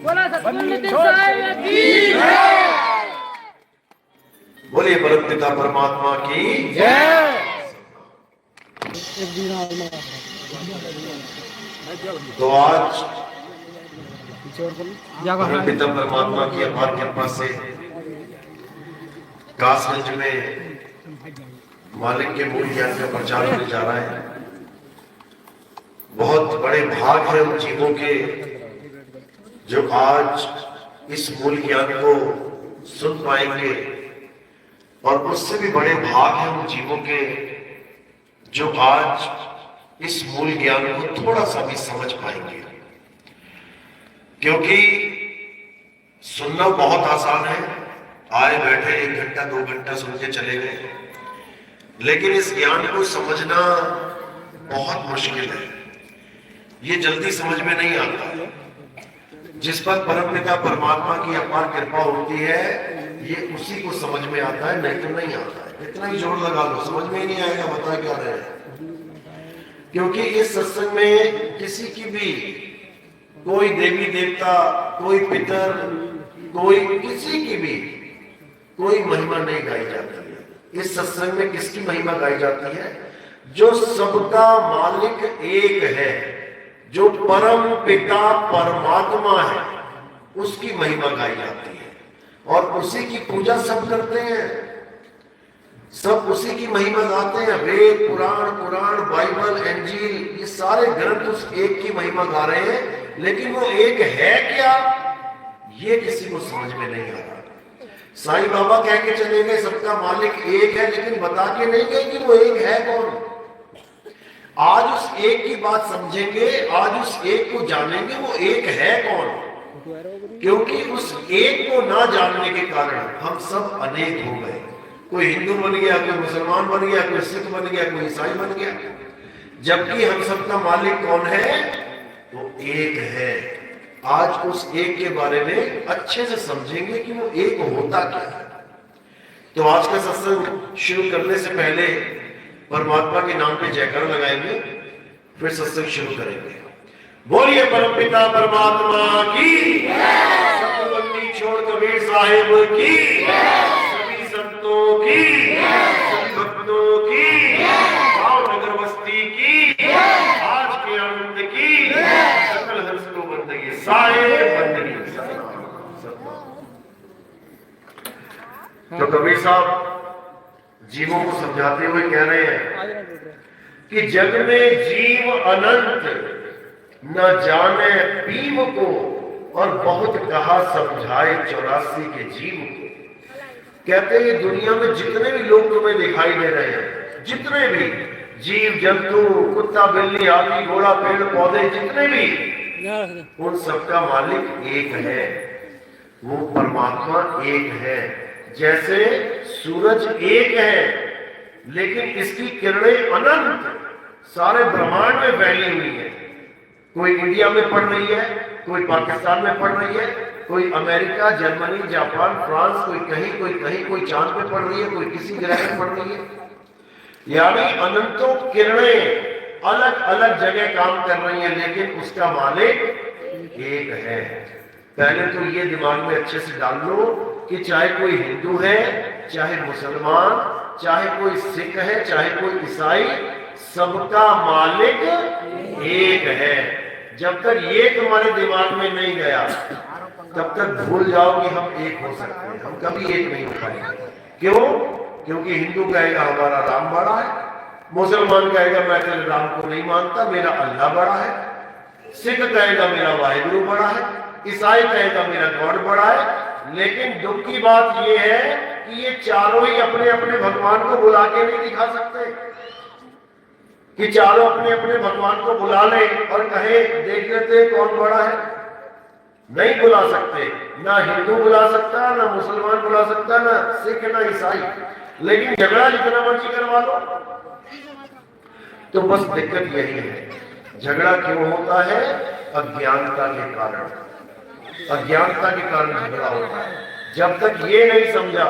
बोला सतगुरु नितिन साहिब की जय। बोलिए परम पिता परमात्मा की जय। तो आज परम पिता परमात्मा की अपार कृपा से कासगंज में मालिक के मूल ज्ञान का प्रचार होने जा रहा है। बहुत बड़े भाग है उन जीवों के जो आज इस मूल ज्ञान को सुन पाएंगे, और उससे भी बड़े भाग है उन जीवों के जो आज इस मूल ज्ञान को थोड़ा सा भी समझ पाएंगे। क्योंकि सुनना बहुत आसान है, आए बैठे 1 घंटा 2 घंटा सुन के चले गए, लेकिन इस ज्ञान को समझना बहुत मुश्किल है। ये जल्दी समझ में नहीं आता। जिस पर परम पिता परमात्मा की अपार कृपा होती है, ये उसी को समझ में आता है, नहीं तो नहीं आता है। इतना ही जोर लगा लो, समझ में ही नहीं आएगा बता क्या रहे हैं। क्योंकि इस सत्संग में किसी की भी कोई देवी देवता, कोई पितर, कोई किसी की भी कोई महिमा नहीं गाई जाती है। इस सत्संग में किसकी महिमा गाई जाती है? जो सबका मालिक एक है, जो परम पिता परमात्मा है, उसकी महिमा गाई जाती है। और उसी की पूजा सब करते हैं, सब उसी की महिमा गाते हैं। वेद पुराण बाइबल इंजील, ये सारे ग्रंथ उस एक की महिमा गा रहे हैं, लेकिन वो एक है क्या, ये किसी को समझ में नहीं आ रहा। साईं बाबा कह के चले गए सबका मालिक एक है, लेकिन बता के नहीं गए कि वो एक है कौन। आज उस एक की बात समझेंगे, आज उस एक को जानेंगे, वो एक है कौन। क्योंकि उस एक को ना जानने के कारण हम सब अनेक हो गए। कोई हिंदू बन गया, कोई मुसलमान बन गया, कोई सिख बन गया, कोई ईसाई बन गया, जबकि हम सबका मालिक कौन है? वो एक है। आज उस एक के बारे में अच्छे से समझेंगे कि वो एक होता क्या है। तो आज का सत्संग शुरू करने से पहले परमात्मा के नाम पे जयकार लगाएंगे, फिर सत्संग शुरू करेंगे। बोलिए परम पिता परमात्मा की जय। सतगुरु छोड़ कबीर साहिब की जय। सभी संतों की जय, सभी भक्तों की जय, भावनगर बस्ती की जय, आज के आनंद की जय, सकल हंस को बंदगी साहिब बंदगी। तो कबीर साहब जीवों को समझाते हुए कह रहे हैं कि जग में जीव अनंत न जाने पीव को, और बहुत कहा समझाए 84 के जीव को। कहते हैं दुनिया में जितने भी लोग तुम्हें दिखाई दे रहे हैं, जितने भी जीव जंतु, कुत्ता बिल्ली हाथी घोड़ा पेड़ पौधे, जितने भी, उन सबका मालिक एक है। वो परमात्मा एक है। जैसे सूरज एक है, लेकिन इसकी किरणें अनंत सारे ब्रह्मांड में फैली हुई है। कोई इंडिया में पड़ रही है, कोई पाकिस्तान में पड़ रही है, कोई अमेरिका, जर्मनी, जापान, फ्रांस, कोई कहीं, कोई चांद पे पड़ रही है, कोई किसी ग्रह में पड़ रही है। यानी अनंतों किरणें अलग अलग जगह काम कर रही हैं, लेकिन उसका मालिक एक है। पहले तो ये दिमाग में अच्छे से डाल लो कि चाहे कोई हिंदू है, चाहे मुसलमान, चाहे कोई सिख है, चाहे कोई ईसाई, सबका मालिक एक है। जब तक ये तुम्हारे दिमाग में नहीं गया, तब तक भूल जाओ कि हम एक हो सकते हैं। हम कभी एक नहीं हो पाएंगे। क्यों? क्योंकि हिंदू कहेगा हमारा राम बड़ा है, मुसलमान कहेगा मैं तेरे राम को नहीं मानता, मेरा अल्लाह बड़ा है, सिख कहेगा मेरा वाहिगुरु बड़ा है, ईसाई कहेगा मेरा गॉड बड़ा है। लेकिन दुख की बात यह है कि ये चारों ही अपने अपने भगवान को बुला के नहीं दिखा सकते कि चारों अपने अपने भगवान को बुला ले और कहे देख लेते कौन बड़ा है। नहीं बुला सकते। ना हिंदू बुला सकता, ना मुसलमान बुला सकता, ना सिख, ना ईसाई। लेकिन झगड़ा जितना मर्जी करवा लो। तो बस दिक्कत यही है। झगड़ा क्यों होता है? अज्ञानता के कारण। अज्ञानता के कारण झगड़ा होता है। जब तक ये नहीं समझा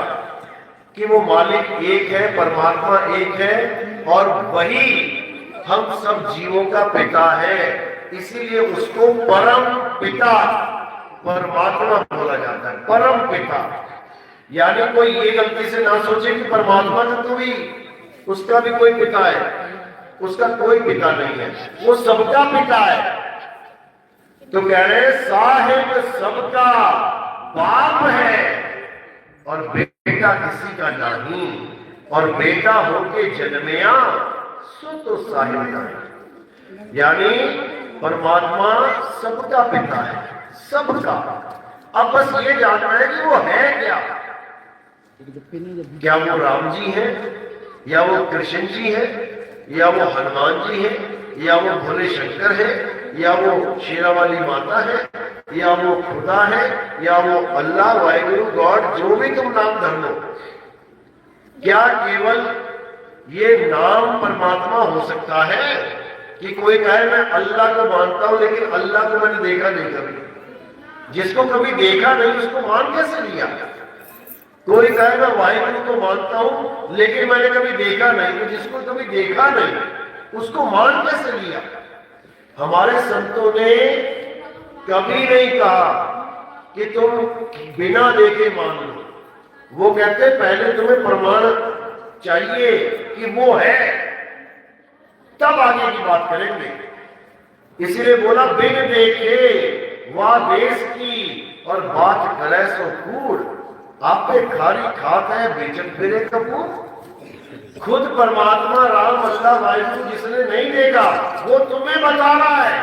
कि वो मालिक एक है, परमात्मा एक है, और वही हम सब जीवों का पिता है, इसीलिए उसको परम पिता परमात्मा बोला जाता है, परम पिता। यानी कोई ये गलती से ना सोचे कि परमात्मा तो भी उसका भी कोई पिता है, उसका कोई पिता नहीं है, वो सबका पिता है। तो कह रहे साहिब सबका बाप है और बेटा किसी का नहीं, और बेटा होके जन्मया सो तो साहिब का है। यानी परमात्मा सबका पिता है, सबका। अब बस ये जानना है कि वो है क्या। क्या वो राम जी है, या वो कृष्ण जी है, या वो हनुमान जी है, या वो भोले शंकर है, या वो शेरा वाली माता है, या वो खुदा है, या वो अल्लाह वाहिगुरु गॉड, जो भी तुम नाम धर लो, क्या केवल ये नाम परमात्मा हो सकता है कि कोई कहे मैं अल्लाह को मानता हूं लेकिन अल्लाह को मैंने देखा नहीं कभी। जिसको कभी देखा नहीं उसको मान कैसे लिया? कोई कहे मैं वाहिगुरु को मानता हूं लेकिन मैंने कभी देखा नहीं, तो जिसको कभी देखा नहीं उसको मान कैसे लिया? हमारे संतों ने कभी नहीं कहा कि तुम बिना देखे मान लो। वो कहते पहले तुम्हें प्रमाण चाहिए कि वो है, तब आगे की बात करेंगे। इसीलिए बोला बिन देखे वाह देश की और बात करे सो कूड़, आप पे खारी खात है बेचन फिरे कपूर। खुद परमात्मा राम अल्लाह वाहिगुरु जिसने नहीं देखा वो तुम्हें बता रहा है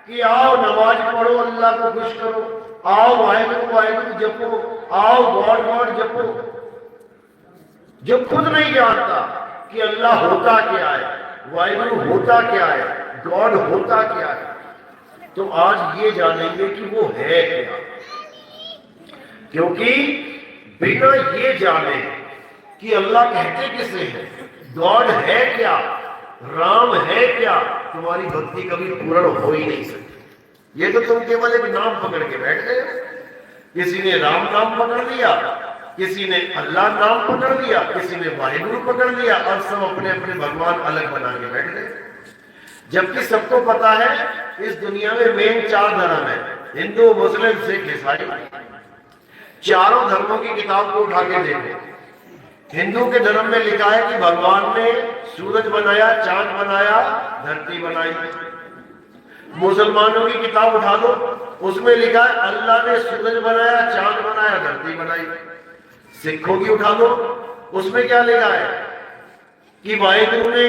कि आओ नमाज पढ़ो, अल्लाह को खुश करो, आओ वाहिगुरु वाहिगुरु जपो, आओ गॉड गॉड जपो। जो खुद नहीं जानता कि अल्लाह होता क्या है, वाहिगुरु होता क्या है, गॉड होता क्या है, तो आज ये जानेंगे कि वो है क्या। क्योंकि बिना ये जाने कि अल्लाह कहते किसे हैं, गॉड है क्या, राम है क्या, तुम्हारी भक्ति कभी पूर्ण हो ही नहीं सकती। ये तो तुम केवल एक नाम पकड़ के बैठ गए। किसी ने राम नाम पकड़ लिया, किसी ने अल्लाह नाम पकड़ लिया, किसी ने वाहिगुरु पकड़ लिया, और सब अपने अपने भगवान अलग बना के बैठ गए। जबकि सबको पता है इस दुनिया में मेन 4 धर्म है, हिंदू मुस्लिम सिख ईसाई। चारों धर्मों की किताब को उठा के देखो। हिंदू के धर्म में लिखा है कि भगवान ने सूरज बनाया, चांद बनाया, धरती बनाई। मुसलमानों की किताब उठा लो, उसमें लिखा है अल्लाह ने सूरज बनाया, चांद बनाया, धरती बनाई। सिखों की उठा लो, उसमें क्या लिखा है कि वाहिगुरु ने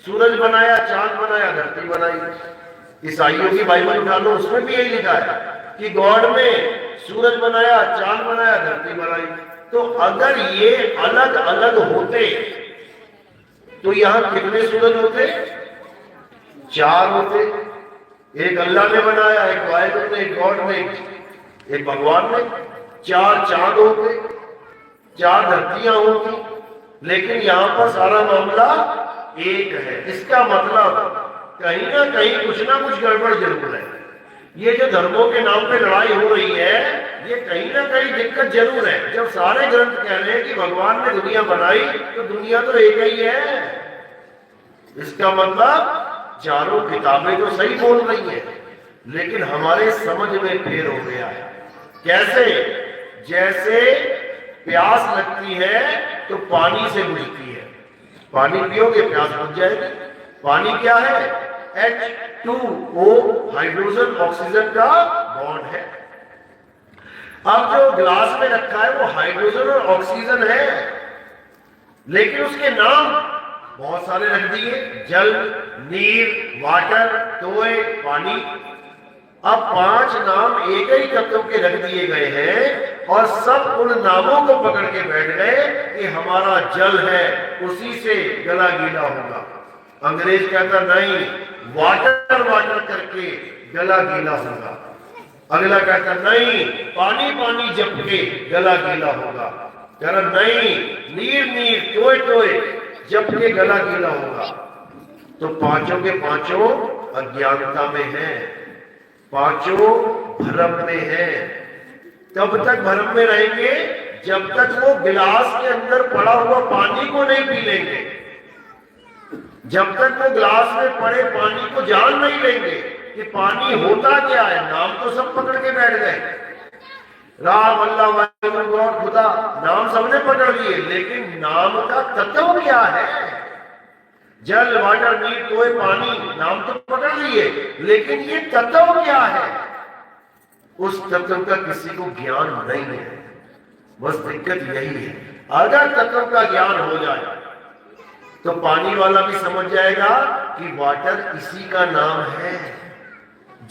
सूरज बनाया, चांद बनाया, धरती बनाई। ईसाइयों की बाइबल उठा लो, उसमें भी यही लिखा है कि गॉड में सूरज बनाया, चांद बनाया, धरती बनाई। तो अगर ये अलग अलग होते तो यहां कितने सूरज होते? 4 होते। एक अल्लाह ने बनाया, एक वाहिगुरु ने, एक गॉड ने, एक भगवान ने। 4 चांद होते, 4 धरतियां होती, लेकिन यहां पर सारा मामला एक है। इसका मतलब कहीं ना कहीं कुछ ना कुछ गड़बड़ जरूर है। ये जो धर्मों के नाम पे लड़ाई हो रही है, ये कहीं ना कहीं दिक्कत जरूर है। जब सारे ग्रंथ कह रहे हैं कि भगवान ने दुनिया बनाई, तो दुनिया तो एक ही है। इसका मतलब चारों किताबें तो सही बोल रही हैं, लेकिन हमारे समझ में फेर हो गया है। कैसे? जैसे प्यास लगती है तो पानी से बुझती है। पानी पियोगे प्यास बुझ जाएगी। पानी क्या है? H2O, हाइड्रोजन ऑक्सीजन का बॉन्ड है। अब जो ग्लास में रखा है वो हाइड्रोजन और ऑक्सीजन है, लेकिन उसके नाम बहुत सारे रख दिए, जल, नीर, वाटर, टोए, पानी। अब 5 नाम एक ही तत्व के रख दिए गए हैं और सब उन नामों को पकड़ के बैठ गए कि हमारा जल है, उसी से गला गीला होगा। अंग्रेज कहता नहीं, वाटर वाटर करके गला गीला होगा। अगला कहता नहीं, पानी पानी जप के गला गीला होगा। कह रहा नहीं, नीर नीर, टोए टोए जप के गला गीला होगा। तो पांचों के पांचों अज्ञानता में हैं, पांचों भ्रम में हैं। कब तक भ्रम में रहेंगे? जब तक वो गिलास के अंदर पड़ा हुआ पानी को नहीं पी लेंगे, जब तक वो गिलास में पड़े पानी को जान नहीं लेंगे कि पानी होता क्या है। नाम तो सब पकड़ के बैठ गए, राम, अल्लाह, वाहिगुरु, गॉड, खुदा, नाम सबने पकड़ लिए, लेकिन नाम का तत्व क्या है। जल, वाटर, नीर, टोए, पानी, नाम तो पकड़ लिए, लेकिन ये तत्व क्या है, उस तत्व का किसी को ज्ञान नहीं है। बस दिक्कत यही है। अगर तत्व का ज्ञान हो जाए तो पानी वाला भी समझ जाएगा कि वाटर इसी का नाम है,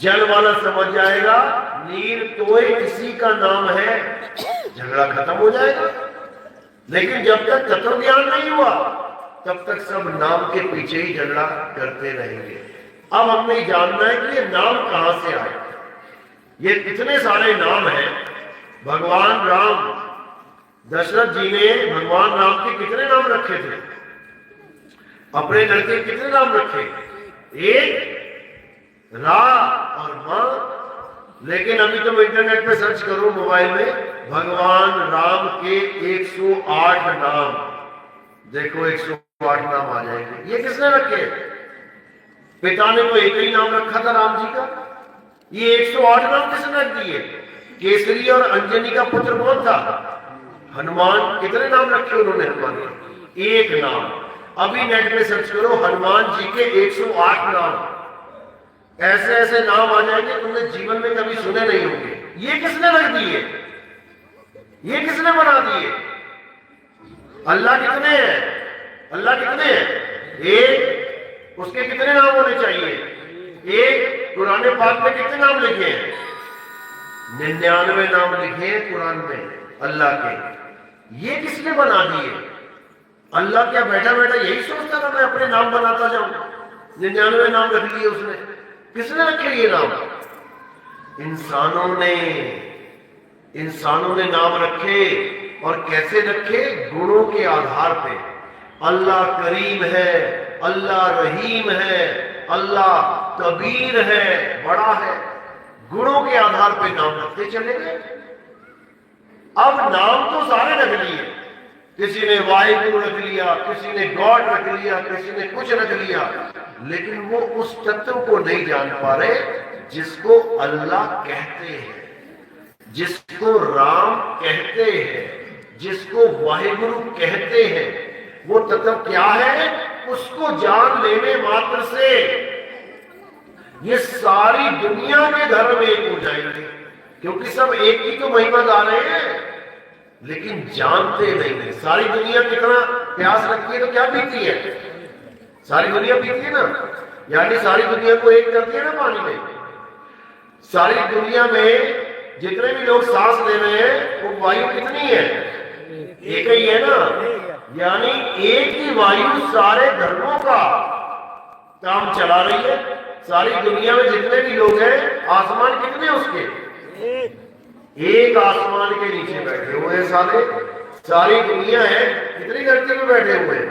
जल वाला समझ जाएगा नीर, टोए इसी का नाम है, झगड़ा खत्म हो जाएगा। लेकिन जब तक तत्व ज्ञान नहीं हुआ तब तक सब नाम के पीछे ही झगड़ा करते रहेंगे। अब हमें जानना है कि ये नाम कहां से आए। ये इतने सारे नाम हैं। भगवान राम, दशरथ जी ने भगवान राम के कितने नाम रखे थे, अपने लड़के कितने नाम रखे, एक, रा और मां। लेकिन अभी तुम इंटरनेट पे सर्च करो मोबाइल में, भगवान राम के 108 नाम, देखो 108 नाम आ जाएंगे। ये किसने रखे? पिता ने तो एक ही नाम रखा था राम जी का, ये 108 नाम किसने रख दिए? केसरी और अंजनी का पुत्र कौन था? हनुमान। कितने नाम रखे उन्होंने हनुमान के? एक नाम। अभी नेट पे सर्च करो हनुमान जी के 108 नाम, ऐसे ऐसे नाम आ जाएंगे तुमने जीवन में कभी सुने नहीं होंगे। ये किसने रख दिए? ये किसने बना दिए? अल्लाह कितने हैं? अल्लाह कितने हैं? एक। उसके कितने नाम होने चाहिए? एक। कुरान पाक में कितने नाम लिखे हैं? 99 नाम लिखे हैं कुरान में अल्लाह के। ये किसने बना दिए? अल्लाह क्या बैठा बैठा यही सोचता था मैं अपने नाम बनाता जाऊं? 99 नाम रख लिए उसने। किसने रखे ये नाम? इंसानों ने नाम रखे। और कैसे रखे? गुणों के आधार पे। अल्लाह करीम है, अल्लाह रहीम है, अल्लाह कबीर है, बड़ा है। गुणों के आधार पे नाम रखते चले गए। अब नाम तो सारे रख लिए, किसी ने वाहिगुरु रख लिया, किसी ने गॉड रख लिया, किसी ने कुछ रख लिया, लेकिन वो उस तत्व को नहीं जान पा रहे जिसको अल्लाह कहते हैं, जिसको राम कहते हैं, जिसको वाहिगुरु कहते हैं। वो तत्व क्या है? उसको जान लेने मात्र से ये सारी दुनिया के धर्म एक हो जाएंगे, क्योंकि सब एक ही तो महिमा गा रहे हैं, लेकिन जानते नहीं है। सारी दुनिया कितना प्यास रखती है तो क्या पीती है? सारी दुनिया पीती है ना, यानी सारी दुनिया को एक करती है ना पानी में। सारी दुनिया में जितने भी लोग सांस ले रहे हैं वो वायु कितनी है? एक ही है ना, यानी एक ही वायु सारे धर्मों का काम चला रही है। सारी दुनिया में जितने भी लोग हैं, आसमान कितने उसके? एक आसमान के नीचे बैठे हुए हैं सारी दुनिया है। कितनी धरती में बैठे हुए हैं?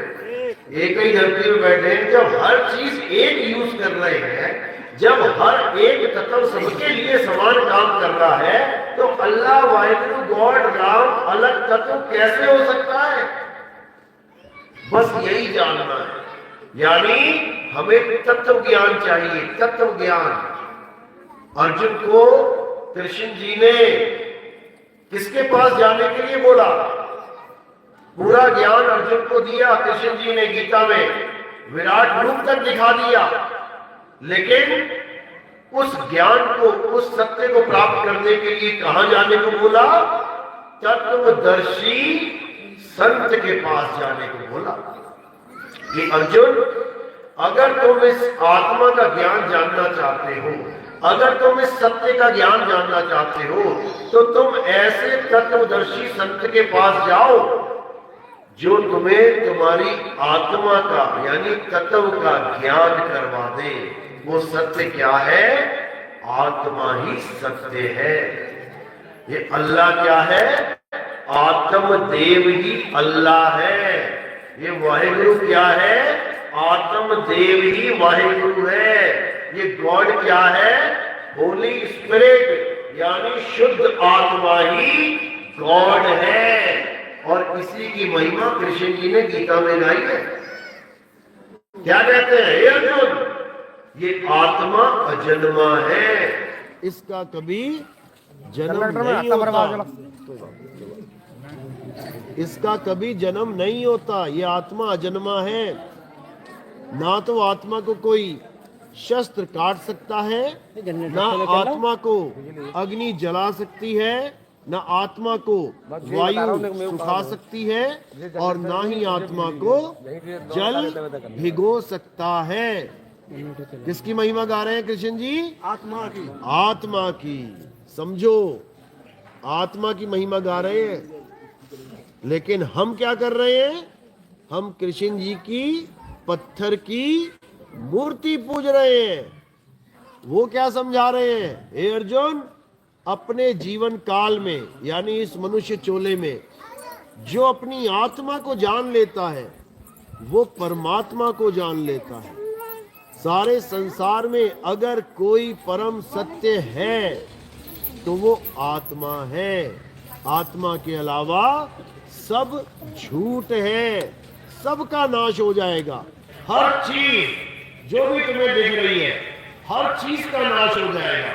एक ही धरती में बैठे हैं। जब हर चीज एक यूज कर रहे हैं, जब हर एक तत्व सबके लिए समान काम कर रहा है, तो अल्लाह, वाहिगुरु, गॉड, राम अलग तत्व कैसे हो सकता है? बस यही जानना है। यानी हमें तत्व ज्ञान चाहिए, तत्व ज्ञान। अर्जुन को कृष्ण जी ने किसके पास जाने के लिए बोला? पूरा ज्ञान अर्जुन को दिया कृष्ण जी ने गीता में, विराट रूप तक दिखा दिया। लेकिन उस ज्ञान को, उस सत्य को प्राप्त करने के लिए कहां जाने को बोला? तत्वदर्शी संत के पास जाने को बोला कि अर्जुन, अगर तुम इस आत्मा का ज्ञान जानना चाहते हो, अगर तुम इस सत्य का ज्ञान जानना चाहते हो, तो तुम ऐसे तत्वदर्शी संत के पास जाओ जो तुम्हें तुम्हारी आत्मा का यानी तत्व का ज्ञान करवा दे। वो सत्य क्या है? आत्मा ही सत्य है। ये अल्लाह क्या है? आत्मदेव ही अल्लाह है। ये वाहिगुरु क्या है? आत्मदेव ही वाहिगुरु है। ये गॉड क्या है? होली स्पिरिट यानी शुद्ध आत्मा ही गॉड है। और इसी की महिमा कृष्ण जी ने गीता में गाई है। क्या कहते हैं? हे अर्जुन, ये आत्मा अजन्मा है, इसका कभी जन्म नहीं होता, इसका कभी जन्म नहीं होता। ये आत्मा अजन्मा है। ना तो आत्मा को कोई शस्त्र काट सकता है, ना आत्मा को अग्नि जला सकती है, ना आत्मा को वायु सुखा सकती है, और ना ही आत्मा को जल भिगो सकता है। किसकी महिमा गा रहे हैं कृष्ण जी? आत्मा की। आत्मा की। समझो, आत्मा की महिमा गा रहे हैं। लेकिन हम क्या कर रहे हैं? हम कृष्ण जी की पत्थर की मूर्ति पूज रहे हैं। वो क्या समझा रहे हैं? हे अर्जुन, अपने जीवन काल में, यानी इस मनुष्य चोले में, जो अपनी आत्मा को जान लेता है वो परमात्मा को जान लेता है। सारे संसार में अगर कोई परम सत्य है तो वो आत्मा है। आत्मा के अलावा सब झूठ है, सबका नाश हो जाएगा। हर चीज जो भी तुम्हें दिख रही है, हर चीज का नाश हो जाएगा।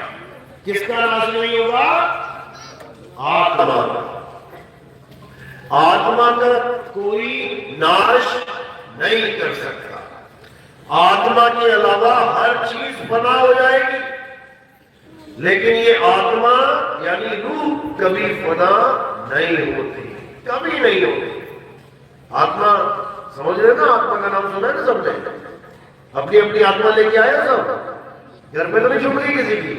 किसका नाश नहीं होगा? आत्मा। आत्मा का कोई नाश नहीं कर सकता। आत्मा के अलावा हर चीज बना हो जाएगी, लेकिन ये आत्मा यानी रूह कभी फना नहीं होती, कभी नहीं होती। आत्मा समझ रहे ना? आत्मा का नाम सुना है ना सबने? अपनी अपनी आत्मा लेके आए हो सब? घर में तो नहीं छूट गई किसी की?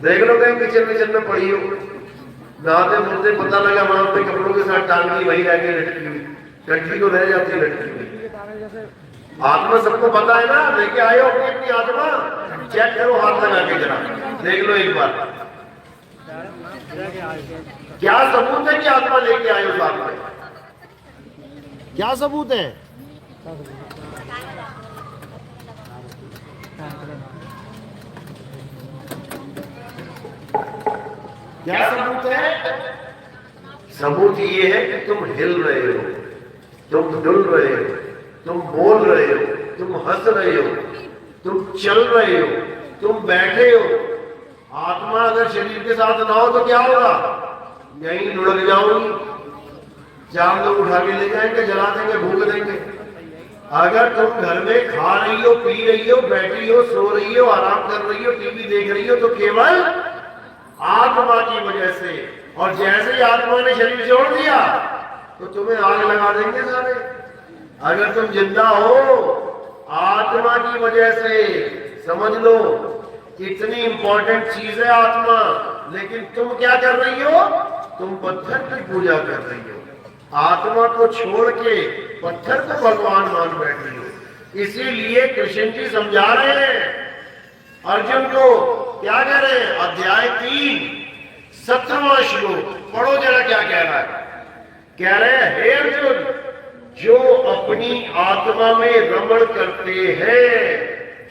देख लो कहीं किचन विचन में पड़ी हो, नहाते धोते पता लगा वहां पे कपड़ों के साथ टांग दी, वही रह गई लटकी हुई, टंकी तो रह जाती है लटकी हुई। आत्मा सबको पता है ना? लेके आए हो अपनी अपनी आत्मा? चेक करो, हाथ लगा के जरा देख लो एक बार। क्या सबूत है कि आत्मा लेके आए हो साथ में? क्या सबूत है? क्या सबूत है? सबूत ये है कि तुम हिल रहे हो, तुम डुल रहे हो, तुम बोल रहे हो, तुम हंस रहे हो, तुम चल रहे हो, तुम बैठे हो। आत्मा अगर शरीर के साथ ना हो तो क्या होगा? यहीं लुढ़क जाओगी, चार लोग उठा के ले जाएंगे, जला देंगे, भूख देंगे। अगर तुम घर में खा रही हो, पी रही हो, बैठी हो, सो रही हो, आराम कर रही हो, टीवी देख रही हो, तो केवल आत्मा की वजह से। और जैसे ही आत्मा ने शरीर छोड़ दिया तो तुम्हें आग लगा देंगे सारे। अगर तुम जिंदा हो आत्मा की वजह से, समझ लो इतनी इंपॉर्टेंट चीज है आत्मा। लेकिन तुम क्या कर रही हो? तुम पत्थर की पूजा कर रही हो, आत्मा को छोड़ के पत्थर को भगवान मान बैठी हो। इसीलिए कृष्ण जी समझा रहे हैं अर्जुन को। क्या कह रहे हैं? अध्याय 3 17वां श्लोक पढ़ो जरा, क्या कह रहा है? कह रहे हैं, हे अर्जुन, जो अपनी आत्मा में रमण करते हैं,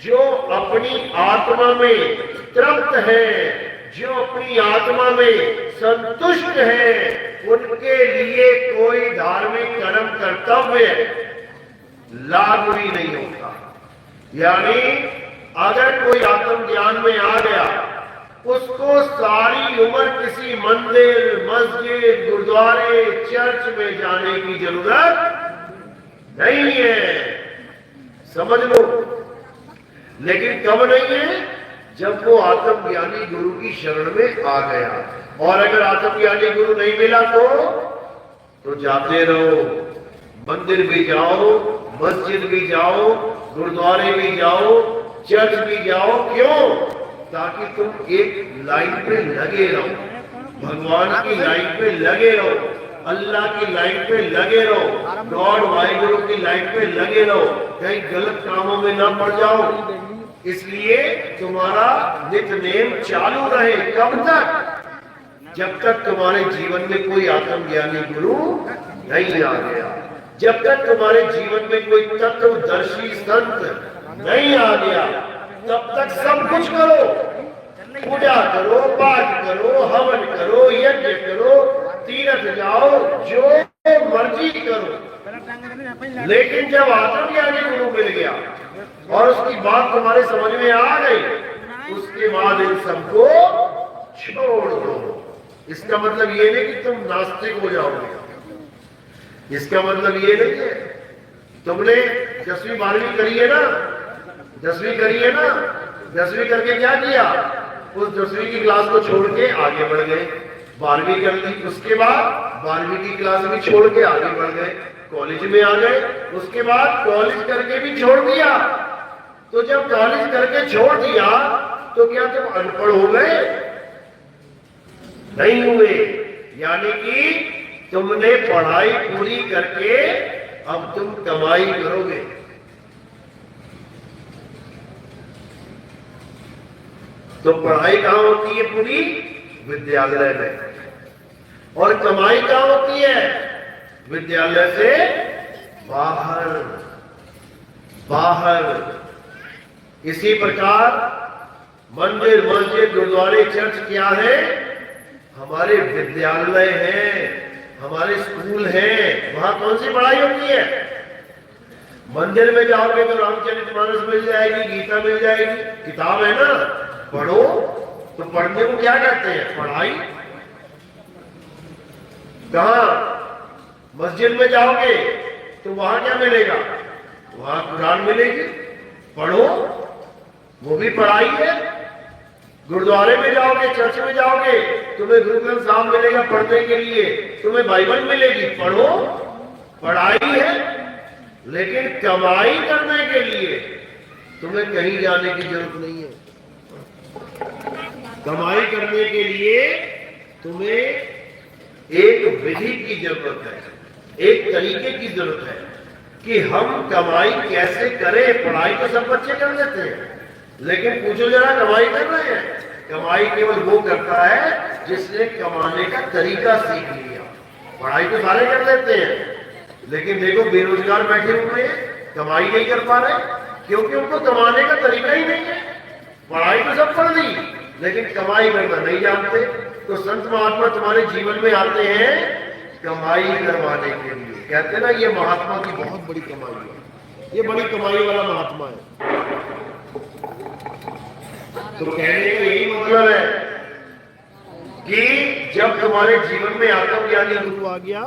जो अपनी आत्मा में तृप्त है, जो अपनी आत्मा में संतुष्ट है, उनके लिए कोई धार्मिक कर्म कर्तव्य लागू ही नहीं होता। यानी अगर कोई आत्मज्ञान में आ गया, उसको सारी उम्र किसी मंदिर, मस्जिद, गुरुद्वारे, चर्च में जाने की जरूरत नहीं है, समझ लो। लेकिन कब नहीं है? जब वो आत्मज्ञानी गुरु की शरण में आ गया। और अगर आत्मज्ञानी गुरु नहीं मिला तो जाते रहो, मंदिर भी जाओ, मस्जिद भी जाओ, गुरुद्वारे भी जाओ, चर्च भी जाओ। क्यों? ताकि तुम एक लाइन पे लगे रहो, भगवान की लाइन पे लगे रहो, अल्लाह की लाइन पे लगे रहो, गॉड वाहिगुरु की लाइन पे लगे रहो, कहीं गलत कामों में ना पड़ जाओ। इसलिए तुम्हारा नित्यनेम चालू रहे। कब तक? जब तक तुम्हारे जीवन में कोई आत्मज्ञानी गुरु नहीं आ गया, जब तक तुम्हारे जीवन में कोई तत्वदर्शी संत नहीं आ गया, तब तक सब कुछ करो, पूजा करो, पाठ करो, हवन करो, यज्ञ करो, तीर्थ जाओ, जो मर्जी करो। लेकिन जब आत्मज्ञानी गुरु मिल गया, और उसकी बात तुम्हारे समझ में आ गई, उसके बाद इन सबको छोड़ दो। इसका मतलब ये नहीं कि तुम नास्तिक हो जाओगे, इसका मतलब ये नहीं है। तुमने 10वीं 12वीं करी है ना, 10वीं करी है ना, 10वीं करके क्या किया, उस 10वीं की क्लास को छोड़ के आगे बढ़ गए, 12वीं कर ली, उसके बाद 12वीं की क्लास भी छोड़ के आगे बढ़ गए, कॉलेज में आ गए, उसके बाद कॉलेज करके भी छोड़ दिया। तो जब कॉलेज करके छोड़ दिया तो क्या तुम अनपढ़ हो गए? नहीं हुए। यानी कि तुमने पढ़ाई पूरी करके अब तुम कमाई करोगे। तो पढ़ाई कहां होती है पूरी? विद्यालय में। और कमाई कहां होती है? विद्यालय से बाहर। बाहर। इसी प्रकार मंदिर, मस्जिद, गुरुद्वारे, चर्च क्या है? हमारे विद्यालय हैं, हमारे स्कूल हैं। वहां कौन सी पढ़ाई होती है? मंदिर में जाओगे तो रामचरितमानस मिल जाएगी, गीता मिल जाएगी, किताब है ना, पढ़ो। तो पढ़ने को क्या कहते हैं? पढ़ाई। कहां? मस्जिद में जाओगे तो वहां क्या मिलेगा? वहां कुरान मिलेगी, पढ़ो, वो भी पढ़ाई है। गुरुद्वारे में जाओगे, चर्च में जाओगे, तुम्हें गुरु ग्रंथ साहब मिलेगा पढ़ने के लिए, तुम्हें बाइबल मिलेगी, पढ़ो, पढ़ाई है। लेकिन कमाई करने के लिए तुम्हें कहीं जाने की जरूरत नहीं है। कमाई करने के लिए तुम्हें एक विधि की जरूरत है, एक तरीके की जरूरत है कि हम कमाई कैसे करें। पढ़ाई तो सब बच्चे कर लेते हैं, लेकिन पूछो जरा कमाई कर रहे हैं? कमाई केवल वो करता है जिसने कमाने का तरीका सीख लिया। पढ़ाई तो सारे कर लेते हैं, लेकिन देखो बेरोजगार बैठे हुए हैं, कमाई नहीं कर पा रहे, क्योंकि उनको कमाने का तरीका ही नहीं है। पढ़ाई तो सब पढ़ ली, लेकिन कमाई करना नहीं जानते। तो संत महात्मा तुम्हारे जीवन में आते हैं कमाई करवाने के लिए। कहते हैं ना, ये महात्मा की बहुत बड़ी कमाई है, ये बड़ी कमाई वाला महात्मा है। तो कहने का यही मतलब है कि जब तुम्हारे जीवन में आत्मज्ञानी गुरु आ गया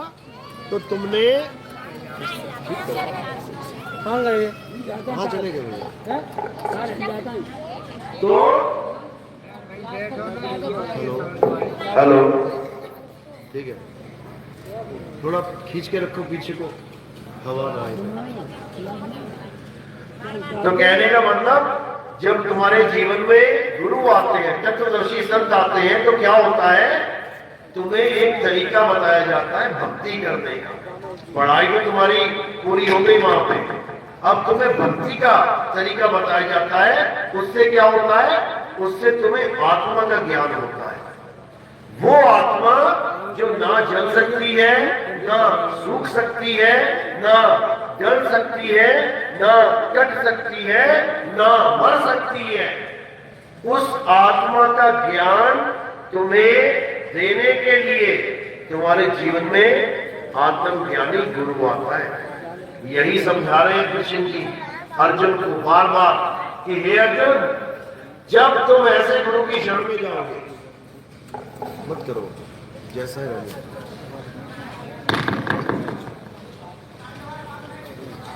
तो तुमने कहाँ चले गए भैया? तो हेलो, ठीक है, थोड़ा खींच के रखो पीछे को, हवा ना आए। तो कहने का मतलब, जब तुम्हारे जीवन में गुरु आते हैं, तत्वदर्शी संत आते हैं, तो क्या होता है? तुम्हें एक तरीका बताया जाता है भक्ति करने का। पढ़ाई तो तुम्हारी पूरी हो गई वहां पे, अब तुम्हें भक्ति का तरीका बताया जाता है। उससे क्या होता है? उससे तुम्हें आत्मा का ज्ञान होता है। वो आत्मा जो ना जल सकती है, ना सूख सकती है, ना जल सकती है, ना कट सकती है, ना मर सकती है, उस आत्मा का ज्ञान तुम्हें देने के लिए तुम्हारे जीवन में आत्मज्ञानी गुरु आता है। यही समझा रहे हैं कृष्ण जी अर्जुन को बार बार कि हे अर्जुन, जब तुम ऐसे गुरु की शरण में जाओगे, मत करो जैसा है रहने।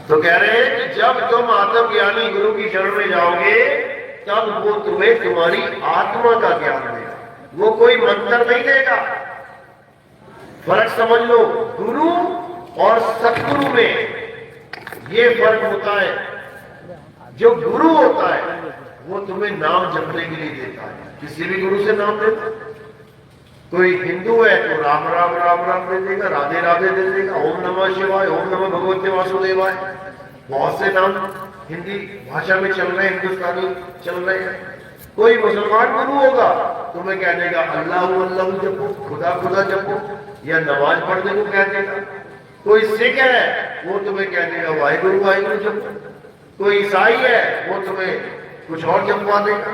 तो कह रहे हैं कि जब तुम आत्मज्ञानी गुरु की शरण में जाओगे, तब वो तुम्हें तुम्हारी आत्मा का ज्ञान देगा, वो कोई मंत्र नहीं देगा। फर्क समझ लो, गुरु और सतगुरु में ये फर्क होता है। जो गुरु होता है वो तुम्हें नाम जपने के लिए देता है, किसी भी गुरु से नाम देता। कोई हिंदू है तो राम राम राम राम दे देगा, राधे राधे दे देगा, ओम नमः शिवाय, ओम नमः भगवते वासुदेवाय। बहुत से नाम हिंदी भाषा में चल रहे हैं, हिंदुस्तानी चल रहे हैं। कोई मुसलमान गुरु होगा तुम्हें कह देगा अल्लाह अल्लाह जपो, खुदा खुदा जपो, या नमाज पढ़ने को कह देगा। कोई सिख है वो तुम्हें कह देगा वाहिगुरु वाहिगुरु जपो। कोई ईसाई है वो तुम्हें कुछ और जपवा देगा।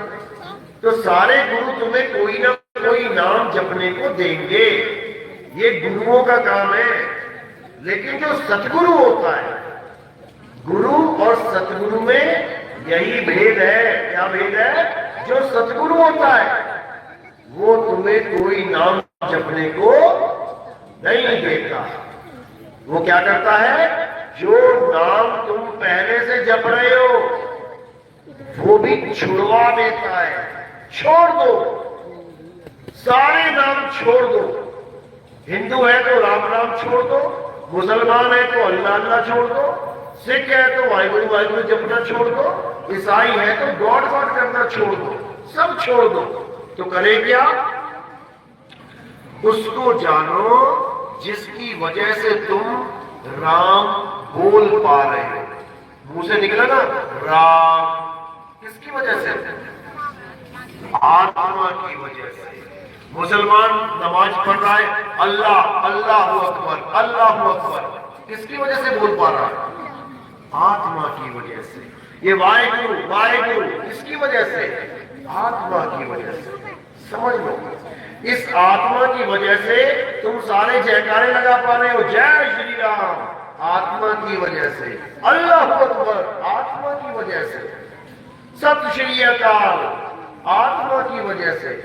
तो सारे गुरु तुम्हें कोई ना कोई नाम जपने को देंगे, ये गुरुओं का काम है। लेकिन जो सतगुरु होता है गुरु और सतगुरु में यही भेद है। क्या भेद है? जो सतगुरु होता है वो तुम्हें कोई नाम जपने को नहीं देता। वो क्या करता है? जो नाम तुम पहले से जप रहे हो वो भी छुड़वा देता है। छोड़ दो, सारे नाम छोड़ दो। हिंदू है तो राम राम छोड़ दो, मुसलमान है तो अल्लाह अल्लाह छोड़ दो, सिख है तो वाहिगुरु वाहिगुरु जपना छोड़ दो, ईसाई है तो गॉड गॉड करना छोड़ दो, सब छोड़ दो। तो करे क्या? उसको जानो जिसकी वजह से तुम राम बोल पा रहे हो। मुंह से निकला ना राम, किसकी वजह से? आत्मा की वजह से। मुसलमान नमाज पढ़ रहा है अल्लाह अल्लाहु अकबर अल्लाहु अकबर, किसकी वजह से बोल पा रहा है? आत्मा की वजह से। ये वाहिगुरु वाहिगुरु किसकी वजह से? आत्मा की वजह से। समझ लो, इस आत्मा की वजह से तुम सारे जयकारे लगा पा रहे हो, जय श्री राम, आत्मा की वजह से। अल्लाह अकबर, आत्मा की वजह से। सत श्री अकाल, आत्मा की वजह से।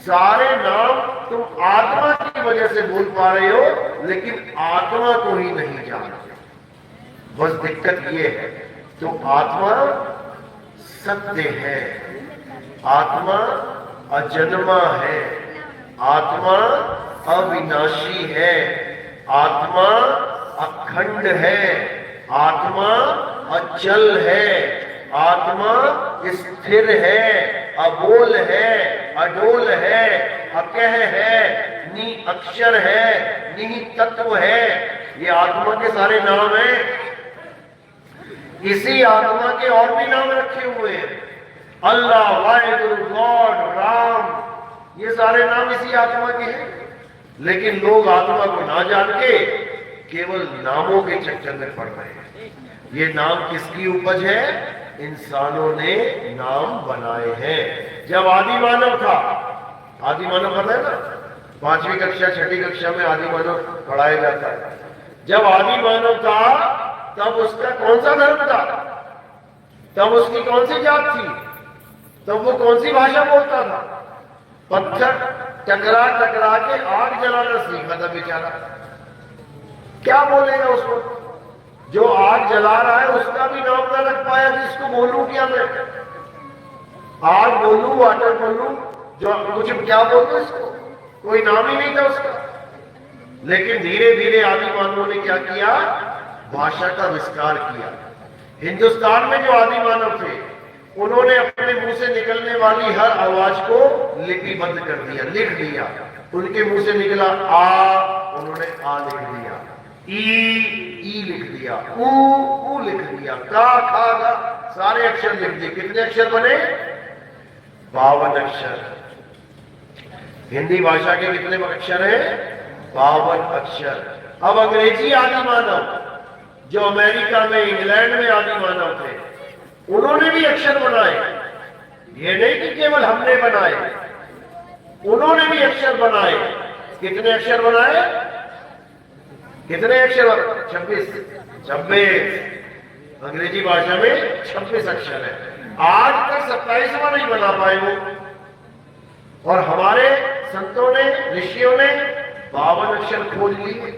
सारे नाम तुम आत्मा की वजह से बोल पा रहे हो, लेकिन आत्मा को ही नहीं जानते। बस दिक्कत ये है। तो आत्मा सत्य है, आत्मा अजन्मा है, आत्मा अविनाशी है, आत्मा अखंड है, आत्मा अचल है, आत्मा स्थिर है, अबोल है, अडोल है, अकह है, नि अक्षर है, नि तत्व है। ये आत्मा के सारे नाम हैं। इसी आत्मा के और भी नाम रखे हुए हैं, अल्लाह, वाहिगुरु, गॉड, राम, ये सारे नाम इसी आत्मा के हैं। लेकिन लोग आत्मा को ना जान के केवल नामों के चक्कर में पड़ रहे हैं। ये नाम किसकी उपज है? इंसानों ने नाम बनाए हैं। जब आदि मानव था, आदि मानव पता है ना, 5वीं कक्षा 6ठी कक्षा में आदि मानव पढ़ाया जाता है। जब आदि मानव था तब उसका कौन सा धर्म था? तब उसकी कौन सी जात थी? तब वो कौन सी भाषा बोलता था? पत्थर टकरा टकरा के आग जलाना सीखा था बेचारा। क्या बोलेगा उसको? जो आग जला रहा है उसका भी नाम ना रख पाया कि इसको बोलूं क्या मैं? आग बोलूं, वाटर बोलूं, जो कुछ क्या बोलूं इसको? कोई नाम ही नहीं था उसका। लेकिन धीरे धीरे आदि मानवों ने क्या किया? भाषा का विस्तार किया। हिंदुस्तान में जो आदि मानव थे उन्होंने अपने मुंह से निकलने वाली हर आवाज को लिपिबद्ध कर दिया, लिख दिया। उनके मुंह से निकला आ, उन्होंने आ लिख दिया, ई लिख दिया, ऊ लिख दिया, का खा गा, सारे अक्षर लिख दिए। कितने अक्षर बने? 52 अक्षर। हिंदी भाषा के कितने अक्षर हैं? 52 अक्षर। अब अंग्रेजी आदि मानव जो अमेरिका में, इंग्लैंड में आदि मानव थे, उन्होंने भी अक्षर बनाए। ये नहीं कि केवल हमने बनाए, उन्होंने भी अक्षर बनाए। कितने अक्षर बनाए? कितने अक्षर? 26। अंग्रेजी भाषा में 26 अक्षर है। आज तक 27वां नहीं बना पाए वो। और हमारे संतों ने, ऋषियों ने 52 अक्षर खोज लिए।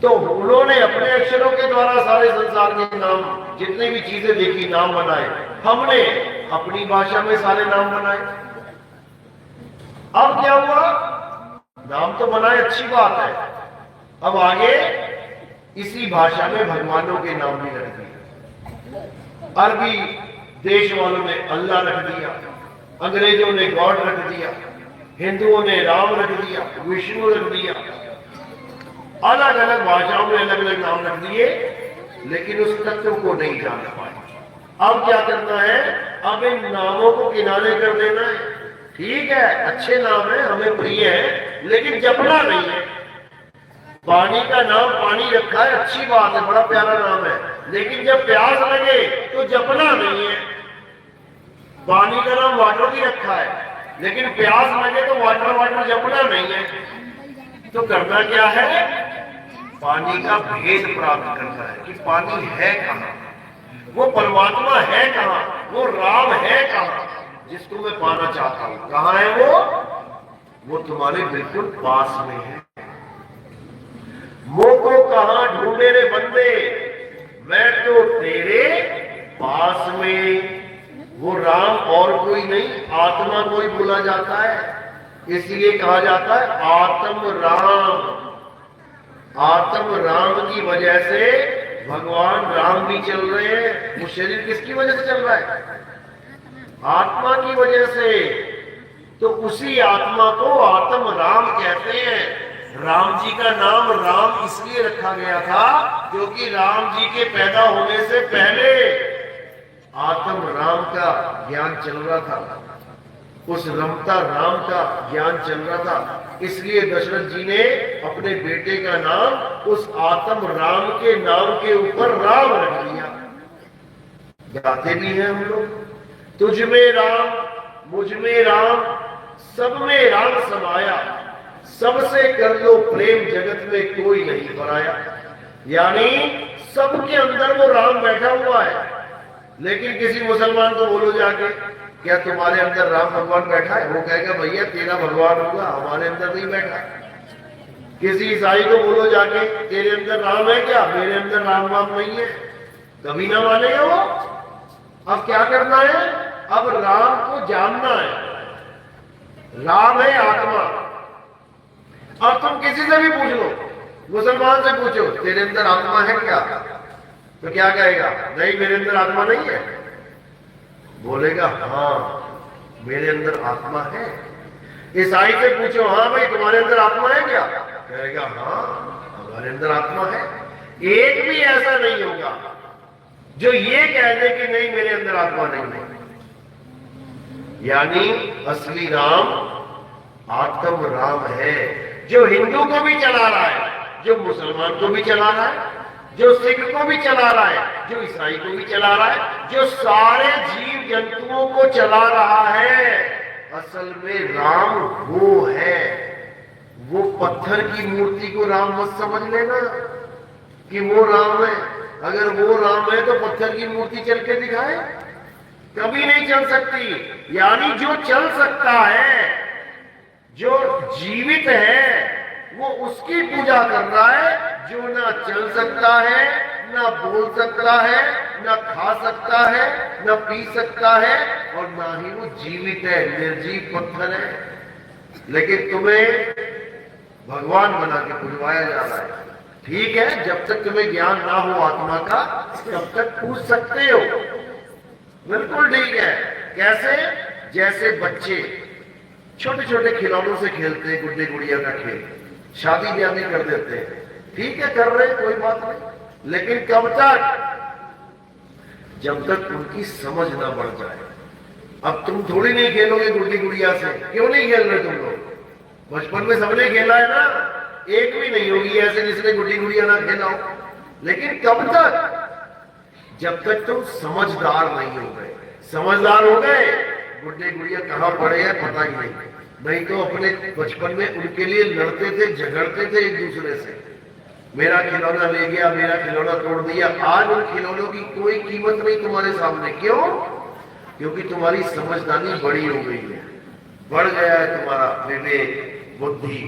तो उन्होंने अपने अक्षरों के द्वारा सारे संसार के नाम, जितनी भी चीजें देखी, नाम बनाए। हमने अपनी भाषा में सारे नाम बनाए। अब क्या हुआ? नाम तो बनाए, अच्छी बात है। अब आगे इसी भाषा में भगवानों के नाम भी रख दिए। अरबी देश वालों ने अल्लाह रख दिया, अंग्रेजों ने गॉड रख दिया, हिंदुओं ने राम रख दिया, विष्णु रख दिया। अलग अलग भाषाओं में अलग अलग नाम रख दिए, लेकिन उस तत्व को नहीं जान पाए। अब क्या करना है? अब इन नामों को किनारे कर देना है। ठीक है, अच्छे नाम है, हमें प्रिय है, लेकिन जपना नहीं है। पानी का नाम पानी रखा है, अच्छी बात है, बड़ा प्यारा नाम है, लेकिन जब प्यास लगे तो जपना नहीं है। पानी का नाम वाटर भी रखा है, लेकिन प्यास लगे तो वाटर वाटर जपना नहीं है। तो करना क्या है? पानी का भेद प्राप्त करता है कि पानी है कहां, वो परमात्मा है कहां, वो राम है कहां जिसको मैं पाना चाहता हूं। कहां है वो तुम्हारे बिल्कुल पास में है। मोह को कहां ढूंढे रे बंदे, मैं तो तेरे पास में। वो राम और कोई नहीं, आत्मा को ही बोला जाता है। इसलिए कहा जाता है आत्म राम। आत्म राम की वजह से भगवान राम भी चल रहे हैं। वो शरीर किसकी वजह से चल रहा है? आत्मा की वजह से। तो उसी आत्मा को आत्म राम कहते हैं। राम जी का नाम राम इसलिए रखा गया था क्योंकि राम जी के पैदा होने से पहले आत्म राम का ज्ञान चल रहा था, उस रमता राम का ज्ञान चल रहा था। इसलिए दशरथ जी ने अपने बेटे का नाम उस आत्म राम के नाम के ऊपर राम रख दिया। गाते भी हैं हम लोग, तुझ में राम, मुझ में राम, सब में राम समाया, सबसे कर लो प्रेम, जगत में कोई नहीं पराया। यानी सबके अंदर वो राम बैठा हुआ है। लेकिन किसी मुसलमान को बोलो जाके, क्या तुम्हारे अंदर राम भगवान बैठा है? वो कहेगा भैया तेरा भगवान होगा, हमारे अंदर नहीं बैठा। किसी ईसाई को बोलो जाके, तेरे अंदर राम है क्या? मेरे अंदर राम वाम नहीं है, कभी ना मानेगा वो। अब क्या करना है? अब राम को जानना है। राम है आत्मा। अब तुम किसी से भी पूछ लो, मुसलमान से पूछो तेरे अंदर आत्मा है क्या, तो क्या कहेगा? नहीं, मेरे अंदर आत्मा नहीं है। बोलेगा हाँ मेरे अंदर आत्मा है। ईसाई से पूछो, हाँ भाई तुम्हारे अंदर आत्मा है क्या? कहेगा हाँ हमारे अंदर आत्मा है। एक भी ऐसा नहीं होगा जो ये कह दे कि नहीं मेरे अंदर आत्मा नहीं है। यानी असली राम आत्म राम है, जो हिंदू को भी चला रहा है, जो मुसलमान को भी चला रहा है, जो सिख को भी चला रहा है, जो ईसाई को भी चला रहा है, जो सारे जीव जंतुओं को चला रहा है। असल में राम वो है। वो पत्थर की मूर्ति को राम मत समझ लेना कि वो राम है। अगर वो राम है तो पत्थर की मूर्ति चल के दिखाए, कभी नहीं चल सकती। यानी जो चल सकता है, जो जीवित है, वो उसकी पूजा कर रहा है। जो ना चल सकता है, ना बोल सकता है, ना खा सकता है, ना पी सकता है, और ना ही वो जीवित है, निर्जीव पत्थर है। लेकिन तुम्हें भगवान बना के पूजवाया जा रहा है। ठीक है, जब तक तुम्हें ज्ञान ना हो आत्मा का, तब तक पूछ सकते हो, बिल्कुल ठीक है। कैसे? जैसे बच्चे छोटे छोटे खिलौनों से खेलते हैं, गुड्डे गुड़िया का खेल, शादी ब्याह भी कर देते हैं। ठीक है, कर रहे कोई बात नहीं, लेकिन कब तक? जब तक उनकी समझ ना बढ़ जाए। अब तुम थोड़ी नहीं खेलोगे गुड्डी गुड़िया से। क्यों नहीं खेल रहे तुम लोग? बचपन में सबने खेला है ना, एक भी नहीं होगी ऐसे जिसने गुड्डी गुड़िया ना खेला हो। लेकिन कब तक? जब तक तुम समझदार नहीं हो गए। समझदार हो गए, गुड्डे गुड़िया कहां पड़े हैं पता ही नहीं तो अपने बचपन में उनके लिए लड़ते थे, झगड़ते थे एक दूसरे से। मेरा खिलौना ले गया, मेरा खिलौना तोड़ दिया। आज उन खिलौनों की कोई कीमत नहीं तुम्हारे सामने। क्यों? क्योंकि तुम्हारी समझदारी बड़ी हो गई है, बढ़ गया है तुम्हारा विवेक, बुद्धि।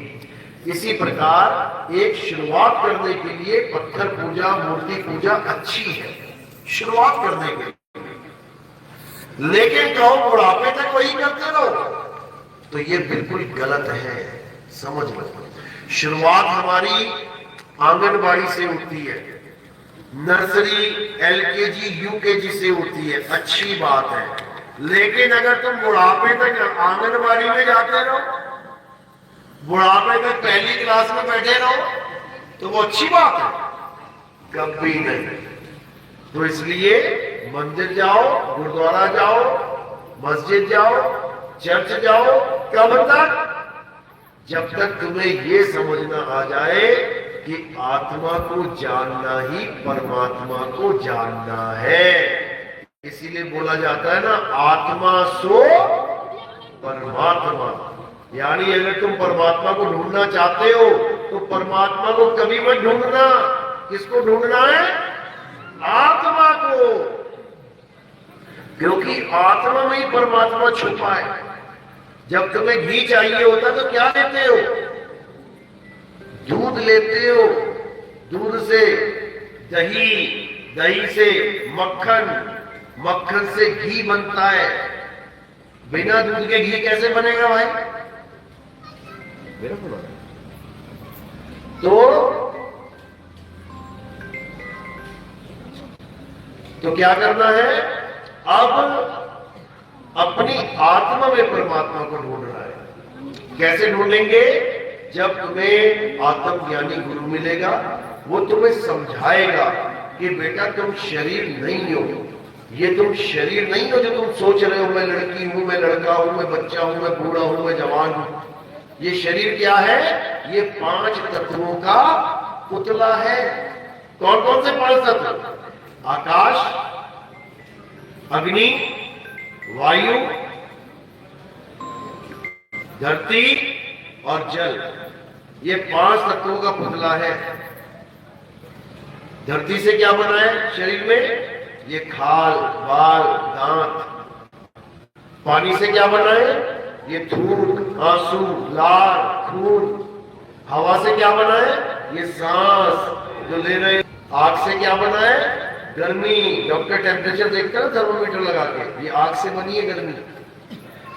इसी प्रकार एक शुरुआत करने के लिए पत्थर पूजा, मूर्ति पूजा अच्छी है, शुरुआत करने के लिए। लेकिन कहो बुढ़ापे तक वही करते रहो, तो ये बिल्कुल गलत है। समझ लो, शुरुआत हमारी आंगनबाड़ी से होती है, नर्सरी, एलकेजी, यूकेजी से होती है, अच्छी बात है। लेकिन अगर तुम बुढ़ापे तक आंगनबाड़ी में जाते रहो, बुढ़ापे तक पहली क्लास में बैठे रहो, तो वो अच्छी बात है? कभी नहीं। तो इसलिए मंदिर जाओ, गुरुद्वारा जाओ, मस्जिद जाओ, चर्च जाओ। कब तक? जब तक तुम्हें ये समझना आ जाए कि आत्मा को जानना ही परमात्मा को जानना है। इसीलिए बोला जाता है ना, आत्मा सो परमात्मा। यानी अगर तुम परमात्मा को ढूंढना चाहते हो तो परमात्मा को कभी मत ढूंढना। किसको ढूंढना है? आत्मा को, क्योंकि आत्मा में ही परमात्मा छुपा है। जब तुम्हें घी चाहिए होता तो क्या लेते हो? दूध लेते हो, दूध से दही, दही से मक्खन, मक्खन से घी बनता है। बिना दूध के घी कैसे बनेगा भाई? मेरा बोला तो क्या करना है? अब अपनी आत्मा में परमात्मा को ढूंढना है। कैसे ढूंढेंगे? जब तुम्हें आत्मज्ञानी गुरु मिलेगा, वो तुम्हें समझाएगा कि बेटा तुम शरीर नहीं हो। ये तुम शरीर नहीं हो जो तुम सोच रहे हो, मैं लड़की हूं, मैं लड़का हूं, मैं बच्चा हूं, मैं बूढ़ा हूं, मैं जवान हूं। ये शरीर क्या है? ये 5 तत्वों का पुतला है। कौन कौन से 5 तत्व? आकाश, अग्नि, वायु, धरती और जल। ये 5 तत्वों का पुतला है। धरती से क्या बना है शरीर में? ये खाल, बाल, दांत। पानी से क्या बना है? ये थूक, आंसू, लार, खून। हवा से क्या बना है? ये सांस जो ले रहे। आग से क्या बना है? गर्मी। डॉक्टर टेम्परेचर देखता है थर्मोमीटर लगा के, ये आग से बनी है गर्मी।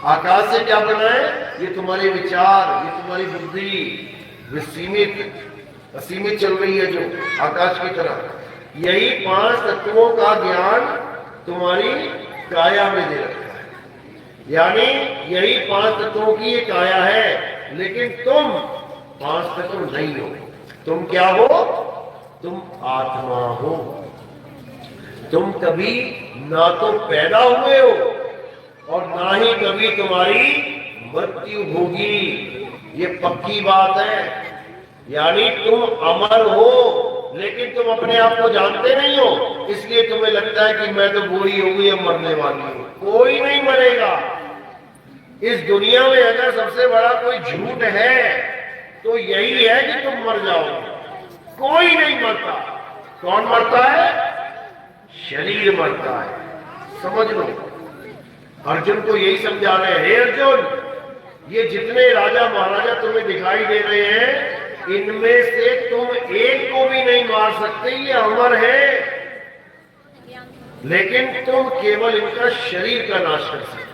आकाश से क्या बना है? ये तुम्हारे विचार, ये तुम्हारी बुद्धि सीमित असीमित चल रही है जो आकाश की तरह। यही 5 तत्वों का ज्ञान तुम्हारी काया में दे रखा है। यानी यही 5 तत्वों की ये काया है, लेकिन तुम 5 तत्व नहीं हो। तुम क्या हो? तुम आत्मा हो। तुम कभी ना तो पैदा हुए हो और ना ही कभी तुम्हारी मृत्यु होगी। ये पक्की बात है। यानी तुम अमर हो, लेकिन तुम अपने आप को जानते नहीं हो। इसलिए तुम्हें लगता है कि मैं तो बूढ़ी हो गई, अब मरने वाली हूं। कोई नहीं मरेगा इस दुनिया में। अगर सबसे बड़ा कोई झूठ है तो यही है कि तुम मर जाओगे। कोई नहीं मरता। कौन मरता है? शरीर मरता है। समझ लो। अर्जुन को यही समझा रहे हैं, हे अर्जुन, ये जितने राजा महाराजा तुम्हें दिखाई दे रहे हैं, इनमें से तुम एक को भी नहीं मार सकते। ये अमर है, लेकिन तुम केवल इनका शरीर का नाश कर सकते।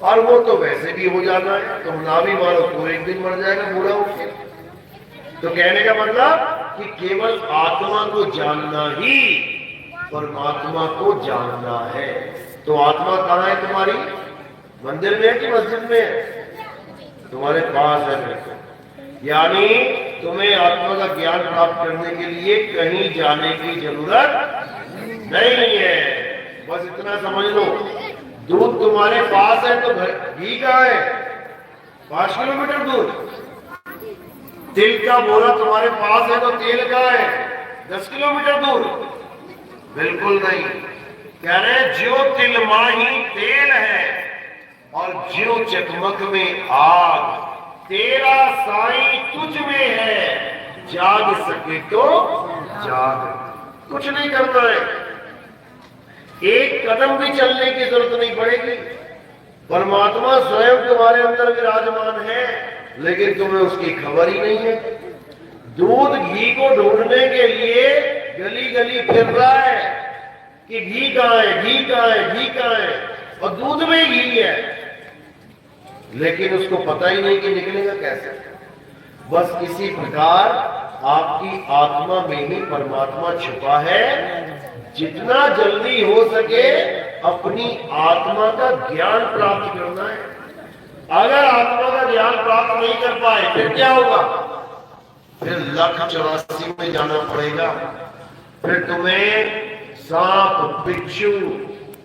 और वो तो वैसे भी हो जाना है। तुम ना भी मारो तो एक दिन मर जाएगा बूढ़ा होकर। तो कहने का मतलब कि केवल आत्मा को जानना ही परमात्मा को जानना है। तो आत्मा कहाँ है तुम्हारी? मंदिर में है कि मस्जिद में है? तुम्हारे पास है। यानी तुम्हें आत्मा का ज्ञान प्राप्त करने के लिए कहीं जाने की जरूरत नहीं है। बस इतना समझ लो। दूध तुम्हारे पास है तो घी कहाँ है? 5 किलोमीटर दूर। तिल का बोरा तुम्हारे पास है तो तेल कहाँ है? 10 किलोमीटर दूर। बिल्कुल नहीं। कह रहे ज्यो तिल माही तेल है और ज्यो चकमक में आग, तेरा साईं तुझ में है, जाग सके तो जाग। कुछ नहीं करना है। एक कदम भी चलने की जरूरत नहीं पड़ेगी। परमात्मा स्वयं तुम्हारे अंदर विराजमान है, लेकिन तुम्हें उसकी खबर ही नहीं है। दूध घी को ढूंढने के लिए गली गली फिर रहा है कि घी कहाँ है, घी कहाँ है, घी कहाँ है, और दूध में घी है, लेकिन उसको पता ही नहीं कि निकलेगा कैसे। बस इसी प्रकार आपकी आत्मा में ही परमात्मा छुपा है। जितना जल्दी हो सके अपनी आत्मा का ज्ञान प्राप्त करना है। अगर आत्मा का ज्ञान प्राप्त नहीं कर पाए फिर क्या होगा? फिर 1,84 में जाना पड़ेगा। फिर तुम्हें सांप, बिच्छू,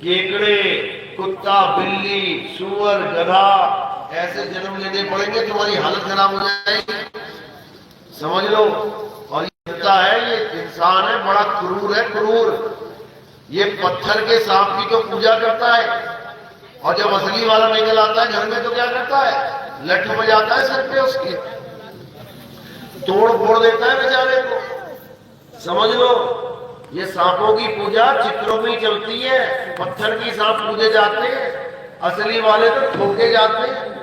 केकड़े, कुत्ता, बिल्ली, सुअर, गधा ऐसे जन्म लेने पड़ेंगे। तुम्हारी हालत खराब हो जाएगी। समझ लो। और है ये इंसान है, बड़ा क्रूर है, क्रूर। ये पत्थर के सांप की तो पूजा करता है, और जब असली वाला निकल आता है घर में तो क्या करता है? लठ बजाता है सर पे उसके। तोड़ फोड़ देता है बेचारे को। समझ लो, ये सांपों की पूजा चित्रों में ही चलती है। पत्थर की सांप पूजे जाते हैं, असली वाले तो ठोके जाते हैं।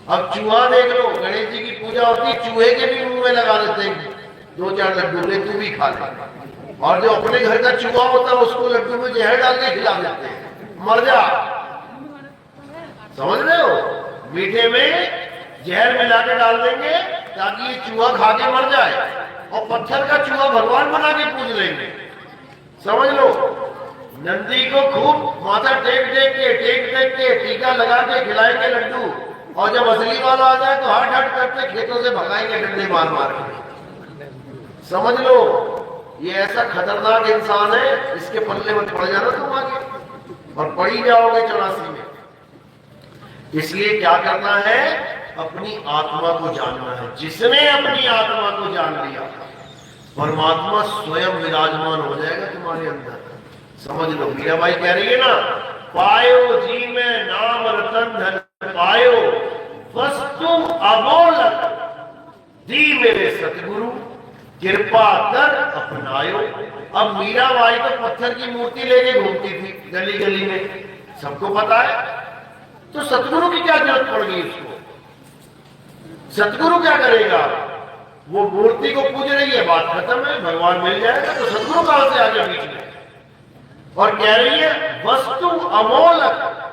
अब चूहा देख लो, गणेश जी की पूजा होती है, चूहे के भी मुंह में लगा देते हैं 2-4 लड्डू, ले तू भी खा ले। और जो अपने घर का चूहा होता है उसको लड्डू में जहर डाल के खिला देते हैं, मर जा। समझ रहे हो, मीठे में जहर मिला के डाल देंगे ताकि ये चूहा खा के मर जाए, और पत्थर का चूहा भगवान बना के पूज लेंगे। समझ लो, नंदी को खूब माथा टेक के टीका लगा के खिलाएंगे लड्डू, और जब असली वाला आ जाए तो हट करके खेतों से भगाएंगे डंडे मार मार के। समझ लो, ये ऐसा खतरनाक इंसान है, इसके पल्ले में पड़ जाना तुम आगे, और पड़ ही जाओगे 84 में। इसलिए क्या करना है, अपनी आत्मा को जानना है। जिसने अपनी आत्मा को जान लिया, परमात्मा स्वयं विराजमान हो जाएगा तुम्हारे अंदर। समझ लो, मीराबाई कह रही है ना, पायो जी में नाम रतन धन पायो, वस्तु अमोलक दी मेरे सतगुरु, कृपा कर अपनायो। अब मीराबाई तो पत्थर की मूर्ति लेके घूमती थी गली गली में, सबको पता है, तो सतगुरु की क्या जरूरत पड़ गई उसको? सतगुरु क्या करेगा? वो मूर्ति को पूज रही है, बात खत्म है, भगवान मिल जाएगा, तो सतगुरु कहां से आ गया बीच में? और कह रही है वस्तु अमोलक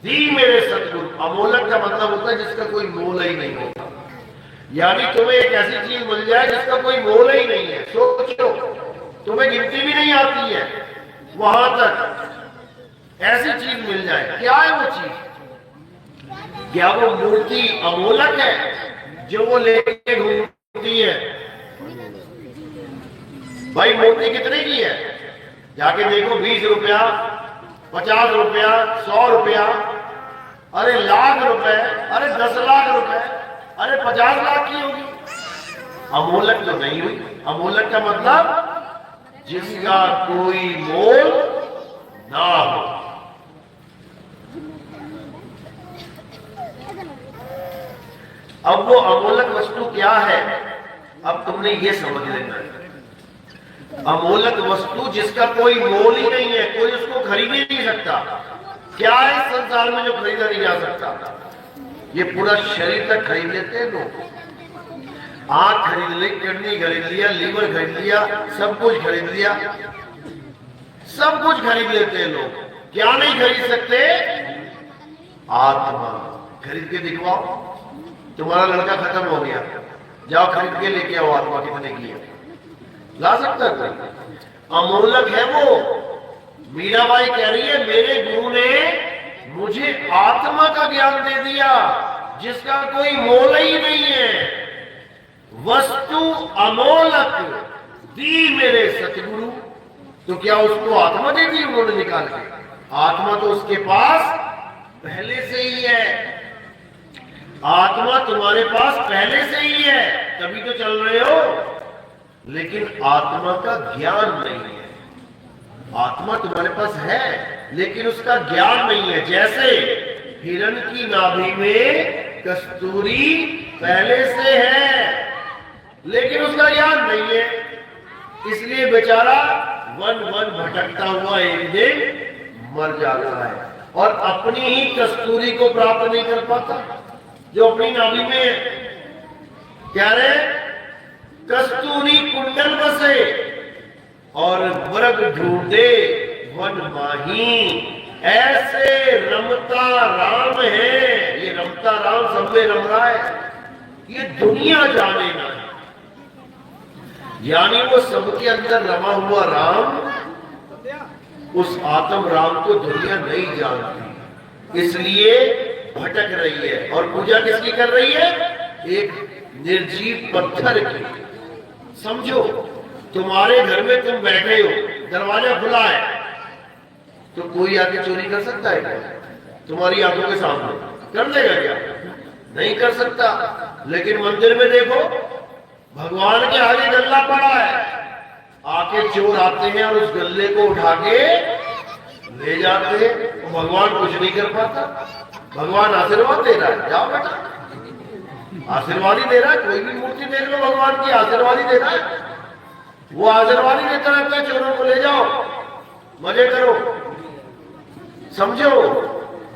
दी मेरे सतगुरु। अमोलक का मतलब होता है जिसका कोई मोल ही नहीं होता, यानी तुम्हें एक ऐसी चीज मिल जाए जिसका कोई मोल ही नहीं है। सोचो, तुम्हें गिनती भी नहीं आती है, वहां तक ऐसी चीज मिल जाए। क्या है वो चीज? क्या वो मूर्ति अमोलक है जो वो लेके घूमती है? भाई मूर्ति कितने की है? जाके देखो, 20 रुपया, 50 रुपया, 100 रुपया, अरे लाख रुपए, अरे 10 लाख रुपए, अरे 50 लाख की होगी। अमोलक तो नहीं हुई। अमोलक का मतलब जिसका कोई मोल ना हो। अब वो अमोलक वस्तु क्या है, अब तुमने ये समझ लेना है। अमोलक वस्तु जिसका कोई मोल ही नहीं है, कोई उसको खरीद ही नहीं सकता। क्या है इस संसार में जो खरीदा नहीं जा सकता? ये पूरा शरीर तक खरीद लेते हैं लोग। आंख खरीद ली, किडनी खरीद लिया, लीवर खरीद लिया, सब कुछ खरीद लिया, सब कुछ खरीद लेते हैं लोग। क्या नहीं खरीद सकते? आत्मा। खरीद के दिखवाओ, तुम्हारा लड़का खत्म हो गया, जाओ खरीद के लेके आओ, आत्मा कितने की है, ला सकता है? अमोलक है वो। मीराबाई कह रही है मेरे गुरु ने मुझे आत्मा का ज्ञान दे दिया जिसका कोई मोल ही नहीं है। वस्तु अमोलक दी मेरे सतगुरु। तो क्या उसको आत्मा दे दी उन्होंने निकाल के? आत्मा तो उसके पास पहले से ही है। आत्मा तुम्हारे पास पहले से ही है, तभी तो चल रहे हो। लेकिन आत्मा का ज्ञान नहीं है। आत्मा तुम्हारे पास है लेकिन उसका ज्ञान नहीं है। जैसे हिरण की नाभि में कस्तूरी पहले से है लेकिन उसका ज्ञान नहीं है, इसलिए बेचारा वन वन भटकता हुआ एक दिन मर जाता है और अपनी ही कस्तूरी को प्राप्त नहीं कर पाता जो अपनी नाभि में है। क्या रे? कस्तूरी कुंडल बसे और वर्ग ढूंढे वन माही, ऐसे रमता राम है। ये रमता राम सब में रम रहा है, ये दुनिया जाने ना है। यानी वो सबके अंदर रमा हुआ राम, उस आत्म राम को दुनिया नहीं जानती, इसलिए भटक रही है। और पूजा किसकी कर रही है? एक निर्जीव पत्थर की। समझो, तुम्हारे घर में तुम बैठे हो, दरवाजा खुला है, तो कोई आके चोरी कर सकता है क्या? तुम्हारी आंखों के सामने कर लेगा क्या? नहीं कर सकता। लेकिन मंदिर में देखो, भगवान के आगे गल्ला पड़ा है, आके चोर आते हैं और उस गल्ले को उठा के ले जाते हैं, तो भगवान कुछ नहीं कर पाता। भगवान आशीर्वाद दे रहा है, जाओ बेटा आशीर्वाद ही दे रहा है। कोई भी मूर्ति देख लो भगवान की, आशीर्वाद ही दे रहा है। वो आशीर्वाद ही देता रहता है, चोरों को ले जाओ, मजे करो। समझो,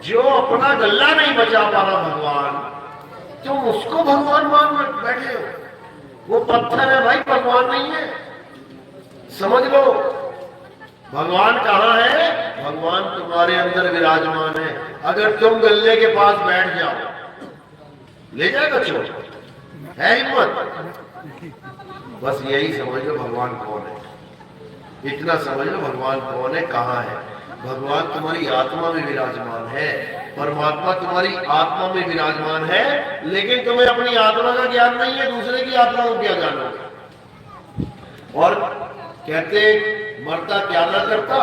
जो अपना गल्ला नहीं बचा पा रहा भगवान, तुम उसको भगवान मान बैठे हो। वो पत्थर है भाई, भगवान नहीं है। समझ लो, भगवान कहाँ है? भगवान तुम्हारे अंदर विराजमान है। अगर तुम गल्ले के पास बैठ जाओ, ले जाएगा चोर, है हिम्मत? बस यही समझ लो भगवान कौन है। इतना समझ लो भगवान कौन है, कहाँ है। भगवान तुम्हारी आत्मा में विराजमान है, परमात्मा तुम्हारी आत्मा में विराजमान है, लेकिन तुम्हें अपनी आत्मा का ज्ञान नहीं है, दूसरे की आत्मा को क्या जानोगे? और कहते मरता क्या ना करता,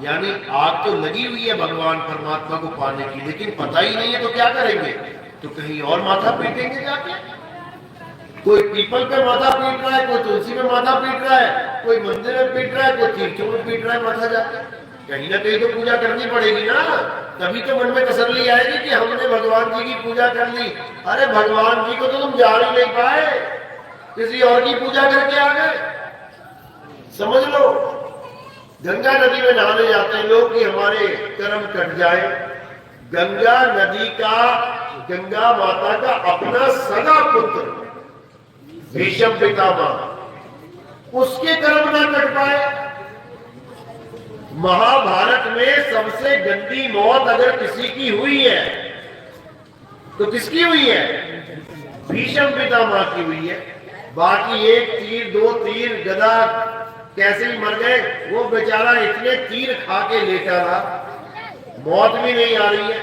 यानी आग तो लगी हुई है भगवान परमात्मा को पाने की, लेकिन पता ही नहीं है तो क्या करेंगे? तो कहीं और माथा पीटेंगे जाके। कोई पीपल पे माथा पीट रहा है, कोई तुलसी पे माथा पीट रहा है, कोई मंदिर में पीट रहा है, कोई तीर्थों में पीट रहा है माथा जाके। कहीं ना कहीं तो पूजा करनी पड़ेगी ना, तभी तो मन में तसल्ली आएगी कि हमने भगवान जी की पूजा कर ली। अरे भगवान जी को तो तुम जान ही नहीं पाए, किसी और की पूजा करके आ गए। समझ लो, गंगा नदी में नहाने जाते हैं लोग कि हमारे कर्म कट जाए। गंगा नदी का, गंगा माता का अपना सगा पुत्र भीष्म पितामह, उसके कर्म ना कट पाए। महाभारत में सबसे गंदी मौत अगर किसी की हुई है तो किसकी हुई है? भीष्म पितामह की हुई है। बाकी एक तीर, दो तीर, गदा कैसे ही मर गए। वो बेचारा इतने तीर खा के लेटा रहा, मौत भी नहीं आ रही है।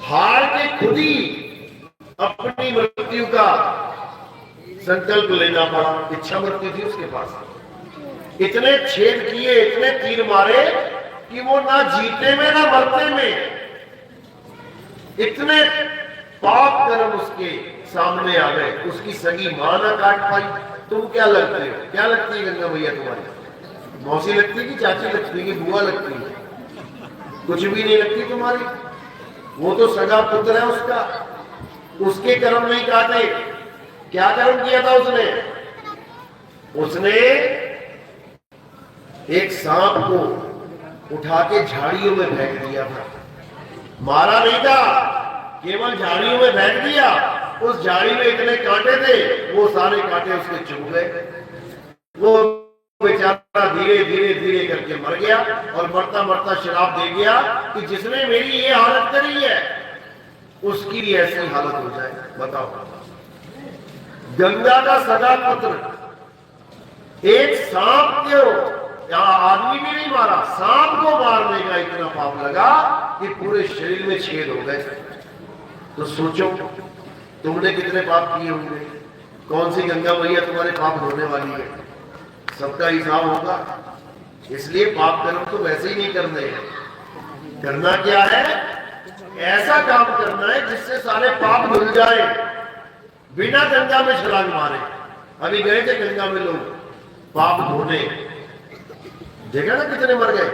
हार के खुद ही अपनी मृत्यु का संकल्प लेना पड़ा। इच्छा मृत्यु थी उसके पास। इतने छेद किए, इतने तीर मारे कि वो ना जीते में ना मरते में, इतने पाप कर्म उसके सामने आ गए। उसकी सगी मां ना काट पाई। तुम क्या लगते हो? क्या लगती है गंगा भैया तुम्हारी? मौसी लगती है कि चाची लगती है कि बुआ लगती है? कुछ भी नहीं लगती तुम्हारी। वो तो सगा पुत्र है उसका, उसके कर्म नहीं काटे। क्या कर्म किया था उसने? उसने एक सांप को उठा के झाड़ियों में फेंक दिया था। मारा नहीं था, केवल झाड़ियों में फेंक दिया। उस झाड़ी में इतने कांटे थे, वो सारे कांटे उसके चुभ गए। वो बेचारा धीरे धीरे धीरे करके मर गया और मरता मरता श्राप दे गया कि जिसने मेरी ये हालत करी है उसकी भी ऐसी हालत हो जाए। बताओ, गंगा का सगा पुत्र एक सांप को, यहां आदमी भी नहीं मारा, सांप को मारने का इतना पाप लगा कि पूरे शरीर में छेद हो गए। तो सोचो तुमने कितने पाप किए होंगे। कौन सी गंगा मैया तुम्हारे पाप धोने वाली है? सबका हिसाब होगा। इसलिए पाप कर्म तो वैसे ही नहीं करने हैं। करना क्या है? ऐसा काम करना है जिससे सारे पाप धुल जाए, बिना गंगा में छलांग मारे। अभी गए थे गंगा में लोग पाप धोने, देखा ना कितने मर गए।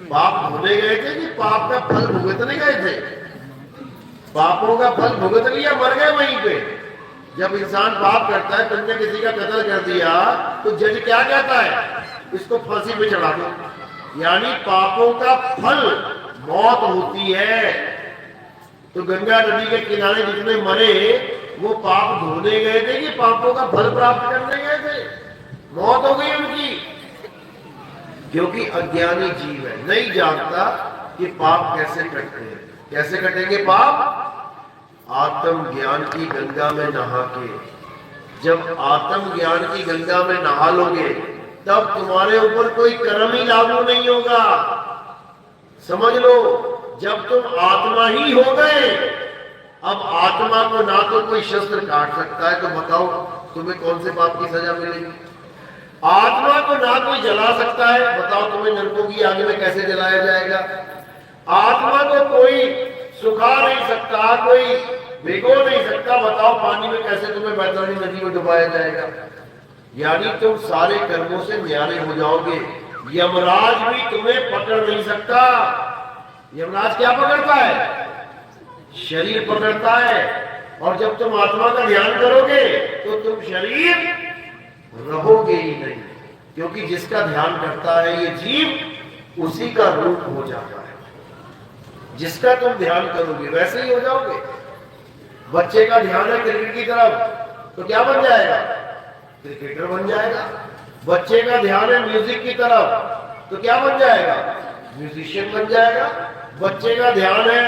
पाप धोने गए थे कि पाप का फल भुगतने गए थे? पापों का फल भुगत लिया, मर गए वहीं पे। जब इंसान पाप करता है, तुमने किसी का कत्ल कर दिया तो जज क्या कहता है? इसको फांसी पे चढ़ा दो। यानी पापों का फल मौत होती है। तो गंगा नदी के किनारे जितने मरे वो पाप धोने गए थे कि पापों का फल प्राप्त करने गए थे? मौत हो गई उनकी, क्योंकि अज्ञानी जीव है, नहीं जानता कि पाप कैसे कटते हैं। कैसे कटेंगे पाप? आत्म ज्ञान की गंगा में नहा के। जब आत्म ज्ञान की गंगा में नहा लोगे तब तुम्हारे ऊपर कोई कर्म ही लागू नहीं होगा। समझ लो, जब तुम आत्मा ही हो गए, अब आत्मा को ना तो कोई शस्त्र काट सकता है, तो बताओ तुम्हें कौन से पाप की सजा मिलेगी? आत्मा को ना कोई जला सकता है, बताओ तुम्हें नरकों की आग में कैसे जलाया जाएगा? आत्मा को कोई सुखा नहीं सकता, कोई भिगो नहीं सकता, बताओ पानी में कैसे तुम्हें बैतरणी नदी में डुबाया जाएगा? यानी तुम सारे कर्मों से न्यारे हो जाओगे। यमराज भी तुम्हें पकड़ नहीं सकता। यमराज क्या पकड़ता है? शरीर पकड़ता है। और जब तुम आत्मा का ध्यान करोगे तो तुम शरीर रहोगे ही नहीं, क्योंकि जिसका ध्यान करता है ये जीव उसी का रूप हो जाता है। जिसका तुम ध्यान करोगे वैसे ही हो जाओगे। बच्चे का ध्यान है क्रिकेट की तरफ तो क्या बन जाएगा? क्रिकेटर बन जाएगा। बच्चे का ध्यान है म्यूजिक की तरफ तो क्या बन जाएगा? म्यूजिशियन बन जाएगा। बच्चे का ध्यान है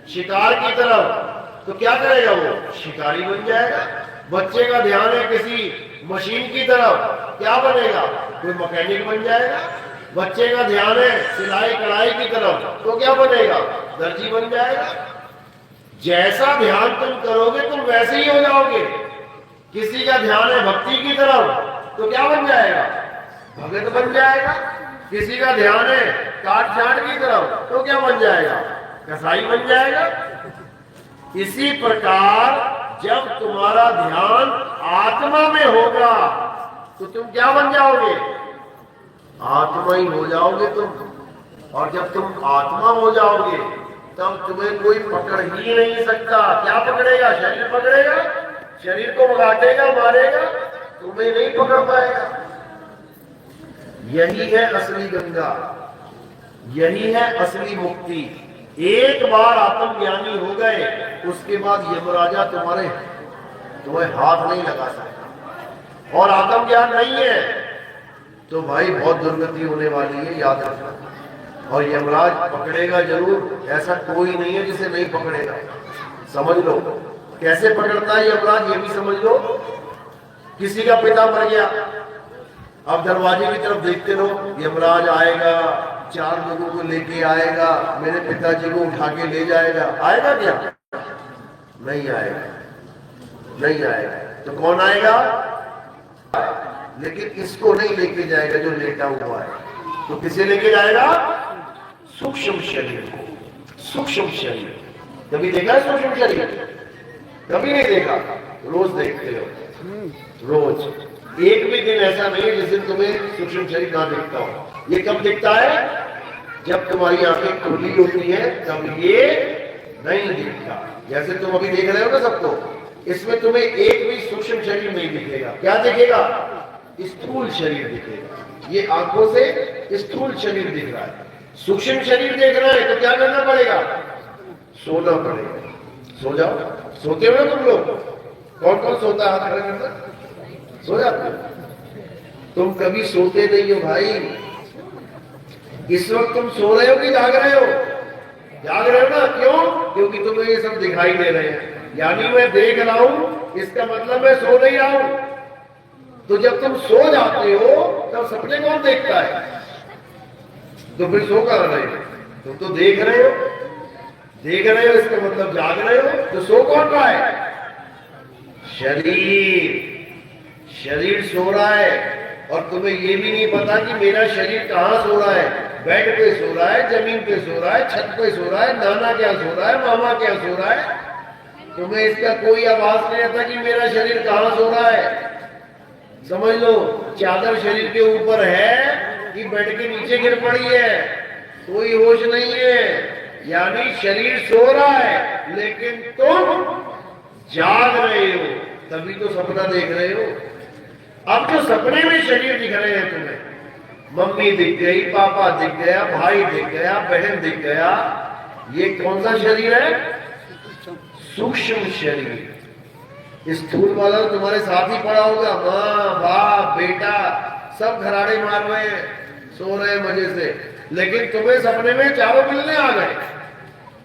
शिकार की तरफ तो क्या करेगा? वो शिकारी बन जाएगा। बच्चे का ध्यान है किसी मशीन की तरफ, क्या बनेगा? कोई मैकेनिक बन जाएगा। बच्चे का ध्यान है सिलाई कढ़ाई की तरफ तो क्या बनेगा? दर्जी बन जाएगा। जैसा ध्यान तुम करोगे तुम वैसे ही हो जाओगे। किसी का ध्यान है भक्ति की तरफ तो क्या बन जाएगा? भगत बन जाएगा। किसी का ध्यान है काट छाट की तरफ तो क्या बन जाएगा? कसाई बन जाएगा। इसी प्रकार जब तुम्हारा ध्यान आत्मा में होगा तो तुम क्या बन जाओगे? आत्मा ही हो जाओगे तुम। और जब तुम आत्मा हो जाओगे तब तुम्हें कोई पकड़ ही नहीं सकता। क्या पकड़ेगा? शरीर पकड़ेगा। शरीर को काटेगा मारेगा, तुम्हें नहीं पकड़ पाएगा। यही है असली गंगा, यही है असली मुक्ति। एक बार आत्मज्ञानी हो गए उसके बाद यमराजा तुम्हें हाथ नहीं लगा सकता। और आत्मज्ञान नहीं है तो भाई बहुत दुर्गति होने वाली है, याद रखना। और यमराज पकड़ेगा जरूर, ऐसा कोई नहीं है जिसे नहीं पकड़ेगा। समझ लो कैसे पकड़ता है यमराज, ये भी समझ लो। किसी का पिता मर गया, अब दरवाजे की तरफ देखते रहो, यमराज आएगा, 4 लोगों को लेके आएगा, मेरे पिताजी को उठा के ले जाएगा। आएगा क्या? नहीं आएगा, नहीं आएगा। तो कौन आएगा? लेकिन इसको नहीं लेके जाएगा जो लेटा हुआ है। तो किसे लेके जाएगा? सूक्ष्म शरीर को। सूक्ष्म शरीर कभी देखा है? सूक्ष्म शरीर कभी नहीं देखा। रोज देखते हो, रोज। एक भी दिन ऐसा नहीं है जिस दिन तुम्हें सूक्ष्म शरीर ना दिखता हो। ये कब दिखता है? जब तुम्हारी आंखें खुली होती है तब ये नहीं दिखता। जैसे तुम अभी देख रहे हो ना सबको, इसमें तुम्हें एक भी सूक्ष्म शरीर नहीं दिखेगा। क्या दिखेगा? स्थूल शरीर दिखेगा। ये आंखों से स्थूल शरीर दिख रहा है। सूक्ष्म शरीर देख रहा है तो क्या करना पड़ेगा? सोना पड़ेगा। सो जाओ। सोते हो ना तुम लोग? कौन कौन सोता है? हाथ खड़ा करना। सो जाते हो? तुम कभी सोते नहीं हो भाई। इस वक्त तुम सो रहे हो कि जाग रहे हो? जाग रहे हो ना? क्यों? क्योंकि तुम्हें ये सब दिखाई दे रहे हैं। यानी मैं देख रहा हूं, इसका मतलब मैं सो नहीं रहा हूं। तो जब तुम सो जाते हो तब सपने कौन देखता है? तो फिर सो कर रहे हो? तुम तो देख रहे हो। देख रहे हो इसका मतलब जाग रहे हो। तो सो कौन रहा है? शरीर। शरीर सो रहा है और तुम्हें ये भी नहीं पता कि मेरा शरीर कहाँ सो रहा है। बेड पे सो रहा है, जमीन पे सो रहा है, छत पे सो रहा है, नाना क्या सो रहा है, मामा क्या सो रहा है। तुम्हें इसका कोई आवाज नहीं आता कि मेरा शरीर कहाँ सो रहा है। समझ लो चादर शरीर के ऊपर है कि बेड के नीचे गिर पड़ी है, कोई होश नहीं है। यानी शरीर सो रहा है लेकिन तुम जाग रहे हो, तभी तो सपना देख रहे हो। अब जो सपने में शरीर दिख रहे हैं तुम्हें, मम्मी दिख गई, पापा दिख गया, भाई दिख गया, बहन दिख गया, ये कौन सा शरीर है? सूक्ष्म शरीर। स्थूल वाला तो तुम्हारे साथ ही पड़ा होगा, माँ बाप बेटा सब घराड़े मार रहे हैं, सो रहे हैं मजे से, लेकिन तुम्हें सपने में चारों मिलने आ गए।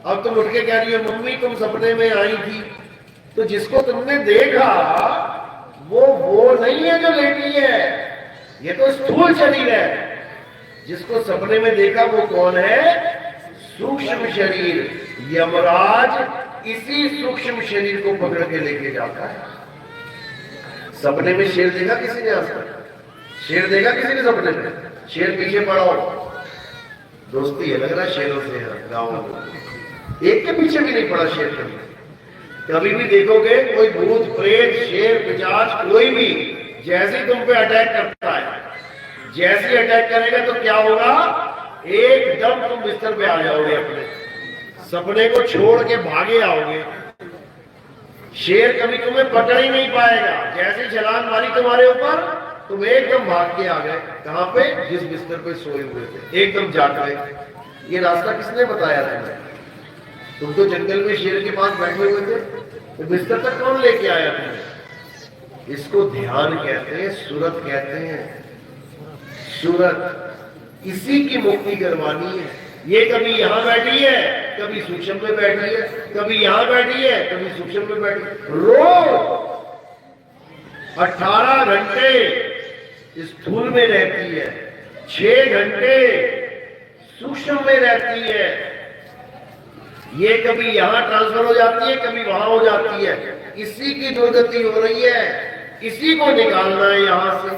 अब तुम उठ के कह रही हो मम्मी तुम सपने में आई थी। तो जिसको तुमने देखा वो नहीं है जो लेटी है, ये तो स्थूल शरीर है। जिसको सपने में देखा वो कौन है? सूक्ष्म शरीर। यमराज इसी सूक्ष्म शरीर को पकड़ के लेके जाता है। सपने में शेर देखा किसी ने? आज तक शेर देखा किसी ने सपने में? शेर पीछे पड़ा हो, दोस्ती है लग रहा है शेरों से गाँव में। एक के पीछे भी नहीं पड़ा शेर कभी। कभी भी देखोगे कोई भूत प्रेत शेर पिशाच कोई भी जैसे तुम पे अटैक करता है, जैसे अटैक करेगा तो क्या होगा? एकदम तुम बिस्तर पे आ जाओगे, अपने सपने को छोड़ के भागे आओगे। शेर कभी तुम्हें पकड़ ही नहीं पाएगा। जैसे छलांग मारी तुम्हारे ऊपर, तुम एकदम भाग के आ गए। कहां पे? जिस बिस्तर पे सोए हुए थे, एकदम जाग गए। ये रास्ता किसने बताया तुम्हें? तुम तो जंगल में शेर के पास बैठे हुए थे, तो बिस्तर तक कौन लेके आया तुम्हें? इसको ध्यान कहते हैं, सूरत कहते हैं। सूरत इसी की मुक्ति करवानी है। ये कभी यहां बैठी है, कभी सूक्ष्म में बैठी है, कभी यहां बैठी है, कभी सूक्ष्म में बैठी है। रोज 18 घंटे स्थूल में रहती है, 6 घंटे सूक्ष्म में रहती है। ये कभी यहां ट्रांसफर हो जाती है, कभी वहां हो जाती है। इसी की दुर्गति हो रही है, इसी को निकालना है यहां से।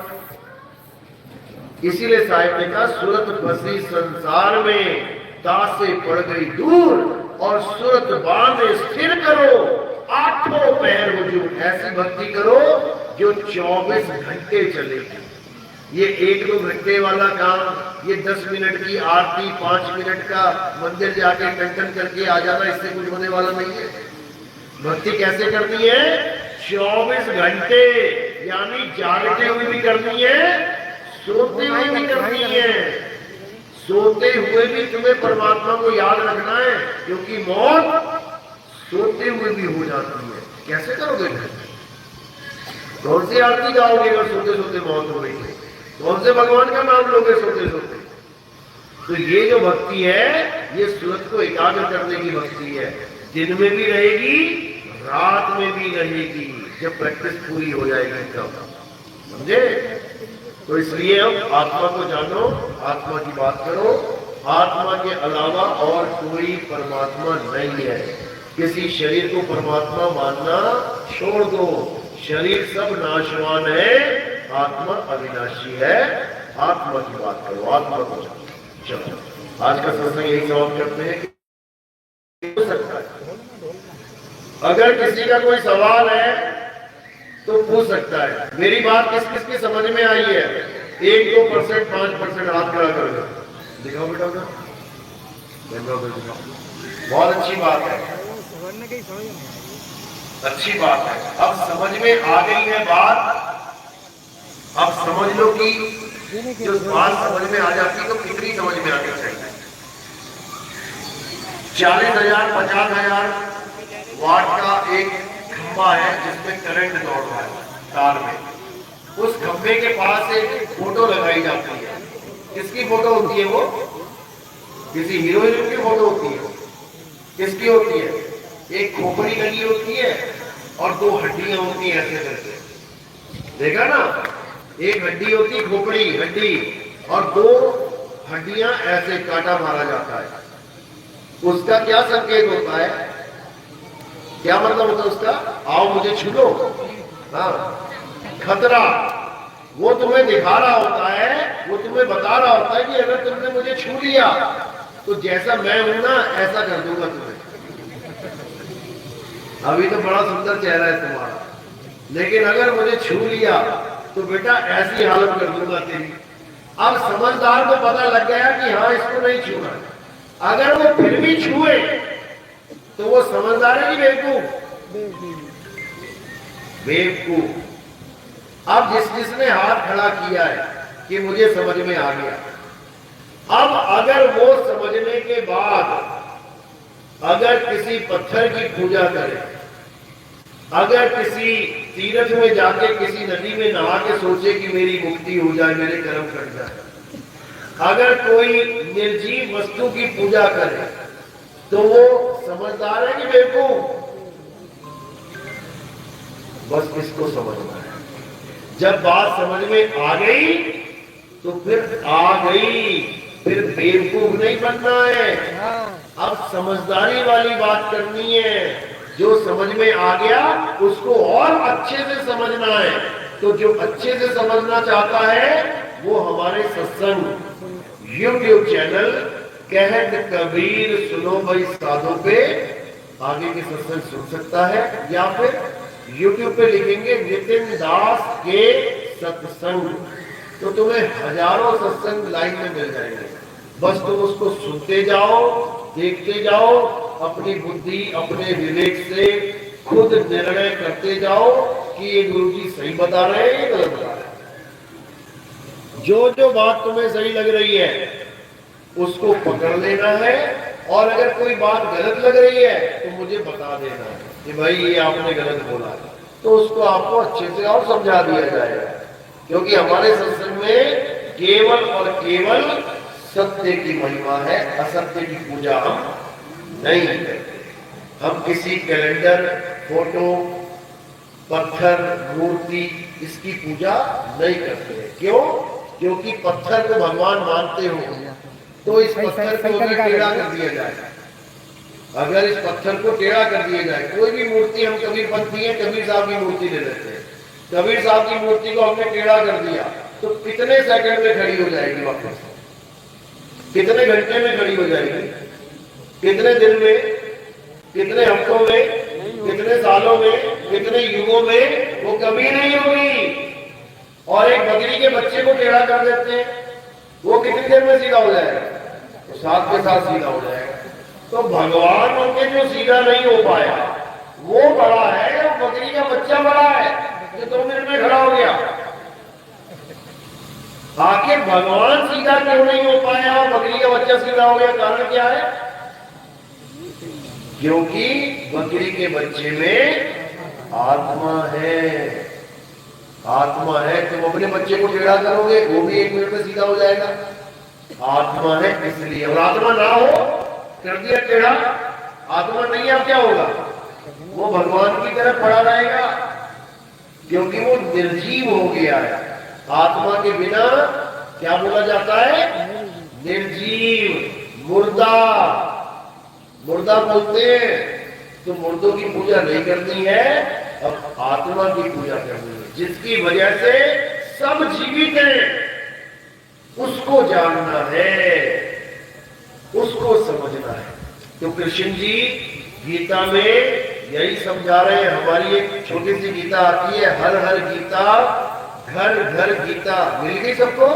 इसीलिए साहिब ने कहा, सूरत बसी संसार में, तासे पड़ गई दूर, और सूरत बांधे स्थिर करो, आठों पैर हुजूम। ऐसी भक्ति करो जो 24 घंटे चलेगी। ये 1-2 घंटे वाला काम, ये 10 मिनट की आरती, 5 मिनट का मंदिर जाके टन करके आ जाना, इससे कुछ होने वाला नहीं है। भक्ति कैसे करनी है? 24 घंटे, यानी जागते हुए भी करनी है, सोते हुए भी करनी है। सोते हुए भी तुम्हें परमात्मा को याद रखना है, क्योंकि मौत सोते हुए भी हो जाती है। कैसे करोगे? कौन सी आरती गाओगे अगर सोते सोते मौत हो गई? कौन से भगवान का नाम लोगे सोते सोते? तो ये जो भक्ति है, ये सूरत को एकाग्र करने की भक्ति है। दिन में भी रहेगी, रात में भी रहेगी, जब प्रैक्टिस पूरी हो जाएगी तब। समझे? तो इसलिए हम आत्मा को जानो, आत्मा की बात करो। आत्मा के अलावा और कोई परमात्मा नहीं है। किसी शरीर को परमात्मा मानना छोड़ दो। शरीर सब नाशवान है, आत्मा अविनाशी है। आत्मा की बात करो, आत्मा को जानो। चलो, आज का सत्संग यही समाप्त करते हैं। हो सकता है अगर किसी का कोई सवाल है तो पूछ सकता है। मेरी बात किस किस की समझ में आई है? 1-2%, 5% हाथ खड़ा कर दो। दिखाओ बेटा, बहुत अच्छी बात है, अच्छी बात है। अब समझ में आ गई है बात। अब समझ लो कि जो बात समझ में आ जाती तो कितनी समझ में आनी चाहिए। 40,000 50,000 वाट का एक खंबा है जिसमें करंट दौड़ रहा है तार में। उस खंबे के पास एक फोटो लगाई जाती है। किसकी फोटो होती है वो? किसी हीरोइन की फोटो होती है। किसकी होती है? एक खोपड़ी लगी होती है और 2 हड्डियां होती है ऐसे करके। देखा ना? एक हड्डी होती है, खोपड़ी हड्डी, और 2 हड्डियां ऐसे काटा मारा जाता है। उसका क्या संकेत होता है? क्या मतलब होता है उसका? आओ मुझे छू लो। हाँ, खतरा। वो तुम्हें दिखा रहा होता है, वो तुम्हें बता रहा होता है कि अगर तुमने मुझे छू लिया तो जैसा मैं हूं ना ऐसा कर दूंगा तुम्हें। अभी तो बड़ा सुंदर चेहरा है तुम्हारा, लेकिन अगर मुझे छू लिया तो बेटा ऐसी हालत कर दूंगा तेरी। अब समझदार को पता लग गया कि हाँ, इसको नहीं छूना। अगर वो फिर भी छुए तो वो समझदार है कि बेवकूफ? बेवकूफ। अब जिसने हाथ खड़ा किया है कि मुझे समझ में आ गया, अब अगर वो समझने के बाद अगर किसी पत्थर की पूजा करे, अगर किसी तीर्थ में जाके किसी नदी में नहा के सोचे कि मेरी मुक्ति हो जाए, मेरे कर्म कट जाए, अगर कोई निर्जीव वस्तु की पूजा करे तो वो समझदार है कि बेवकूफ? बस इसको समझना है। जब बात समझ में आ गई तो फिर आ गई, फिर बेवकूफ नहीं बनना है। अब समझदारी वाली बात करनी है। जो समझ में आ गया उसको और अच्छे से समझना है। तो जो अच्छे से समझना चाहता है वो हमारे सत्संग YouTube चैनल कहत कबीर सुनो भाई साधो पे आगे के सत्संग सुन सकता है, या फिर YouTube पे लिखेंगे नितिन दास के सत्संग तो तुम्हें हजारों सत्संग लाइन में मिल जाएंगे। बस तुम उसको सुनते जाओ, देखते जाओ, अपनी बुद्धि अपने विवेक से खुद निर्णय करते जाओ कि ये गुरु जी सही बता रहे हैं या गलत बता रहे हैं। जो जो बात तुम्हें सही लग रही है उसको पकड़ लेना है, और अगर कोई बात गलत लग रही है तो मुझे बता देना है कि भाई ये आपने गलत बोला, तो उसको आपको अच्छे से और समझा दिया जाएगा। क्योंकि हमारे सत्संग में केवल और केवल सत्य की महिमा है, असत्य की पूजा हम नहीं करते। हम किसी कैलेंडर, फोटो, पत्थर, मूर्ति इसकी पूजा नहीं करते हैं। क्यों? क्योंकि पत्थर को भगवान मानते हो तो इस पत्थर को अगर टेढ़ा कर दिया जाए, अगर इस पत्थर को टेढ़ा कर दिया जाए, कोई भी मूर्ति, हम कबीर पंथी हैं, कबीर साहब की मूर्ति ले लेते हैं, कबीर साहब की मूर्ति को हमने टेढ़ा कर दिया तो कितने सेकंड में खड़ी हो जाएगी वापस? कितने घंटे में खड़ी हो जाएगी? कितने दिन में, कितने हफ्तों में, कितने सालों में, कितने युगों में? वो कभी नहीं होगी। और एक बकरी के बच्चे को टेढ़ा कर देते हैं, वो कितनी देर में सीधा हो जाएगा? तो साथ के साथ सीधा हो जाएगा। तो भगवान उनके जो सीधा नहीं हो पाया वो बड़ा है, वो बकरी का बच्चा बड़ा है जो 2 मिनट में खड़ा हो गया। आखिर भगवान सीधा क्यों नहीं हो पाया और बकरी का बच्चा सीधा हो गया? कारण क्या है? क्योंकि बकरी के बच्चे में आत्मा है। आत्मा है, तुम अपने बच्चे को टेढ़ा करोगे वो भी 1 मिनट में सीधा हो जाएगा। आत्मा है इसलिए। और आत्मा ना हो, कर दिया टेढ़ा, आत्मा नहीं है, क्या होगा? वो भगवान की तरफ पड़ा रहेगा, क्योंकि वो निर्जीव हो गया है। आत्मा के बिना क्या बोला जाता है? निर्जीव, मुर्दा। मुर्दा बोलते हैं। तो मुर्दों की पूजा नहीं करनी है, अब आत्मा की पूजा करनी है, जिसकी वजह से सब जीवित हैं। उसको जानना है, उसको समझना है। तो कृष्ण जी गीता में यही समझा रहे हैं। हमारी एक छोटी सी गीता आती है, हर हर गीता, घर घर गीता। मिल गई सबको?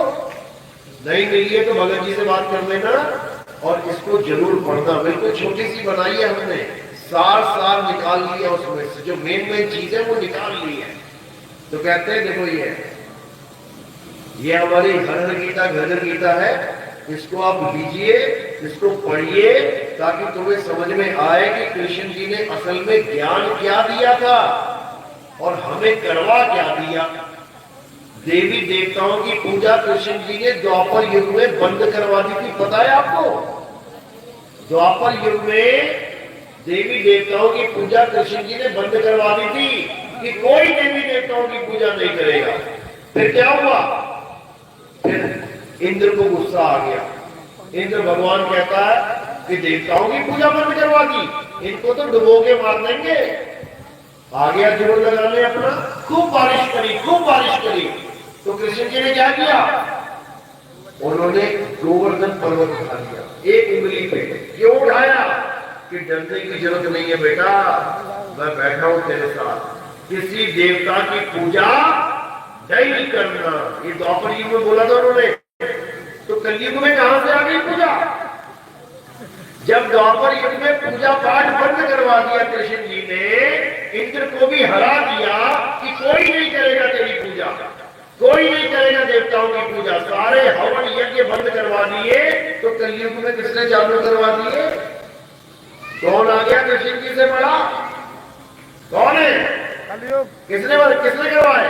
नहीं मिली है तो भगत जी से बात कर लेना और इसको जरूर पढ़ना। बिल्कुल छोटी सी बनाई है हमने, सार निकाल लिया उसमें से, जो मेन चीज है वो निकाल ली है। तो कहते हैं देखो ये हमारी हर हर गीता, घर घर गीता है। इसको आप लीजिए, इसको पढ़िए, ताकि तुम्हें समझ में आए कि कृष्ण जी ने असल में ज्ञान क्या दिया था और हमें करवा क्या दिया। देवी देवताओं की पूजा कृष्ण जी ने द्वापर युग में बंद करवा दी थी, पता है आपको? द्वापर युग में देवी देवताओं की पूजा कृष्ण जी ने बंद करवा दी थी कि कोई देवी देवताओं की पूजा नहीं करेगा। फिर क्या हुआ? फिर इंद्र को गुस्सा आ गया। इंद्र भगवान कहता है कि देवताओं की पूजा बंद करवा दी, इनको तो डुबो के मार देंगे। आ गया जोर लगाने अपना, खूब बारिश करी, खूब बारिश करी। तो कृष्ण जी ने क्या किया? उन्होंने गोवर्धन पर्वत उठा लिया, 1 उंगली पे। क्यों उठाया? कि डरने की जरूरत नहीं है बेटा, मैं बैठा हूं तेरे साथ। किसी देवता की पूजा नहीं करना। ये द्वापर युग में बोला था उन्होंने। तो कलयुग में कहां से आ गई पूजा? जब द्वापर युग में पूजा पाठ बंद करवा दिया कृष्ण जी ने, इंद्र को भी हरा दिया कि कोई नहीं करेगा तेरी पूजा, कोई नहीं करेगा देवताओं की पूजा। सारे हवन यज्ञ बंद करवा दिए। तो कलयुग में किसने चालू करवा दिए? कौन आ गया कृष्ण जी से बड़ा? कौन है? कलयुग। किसने करवाए?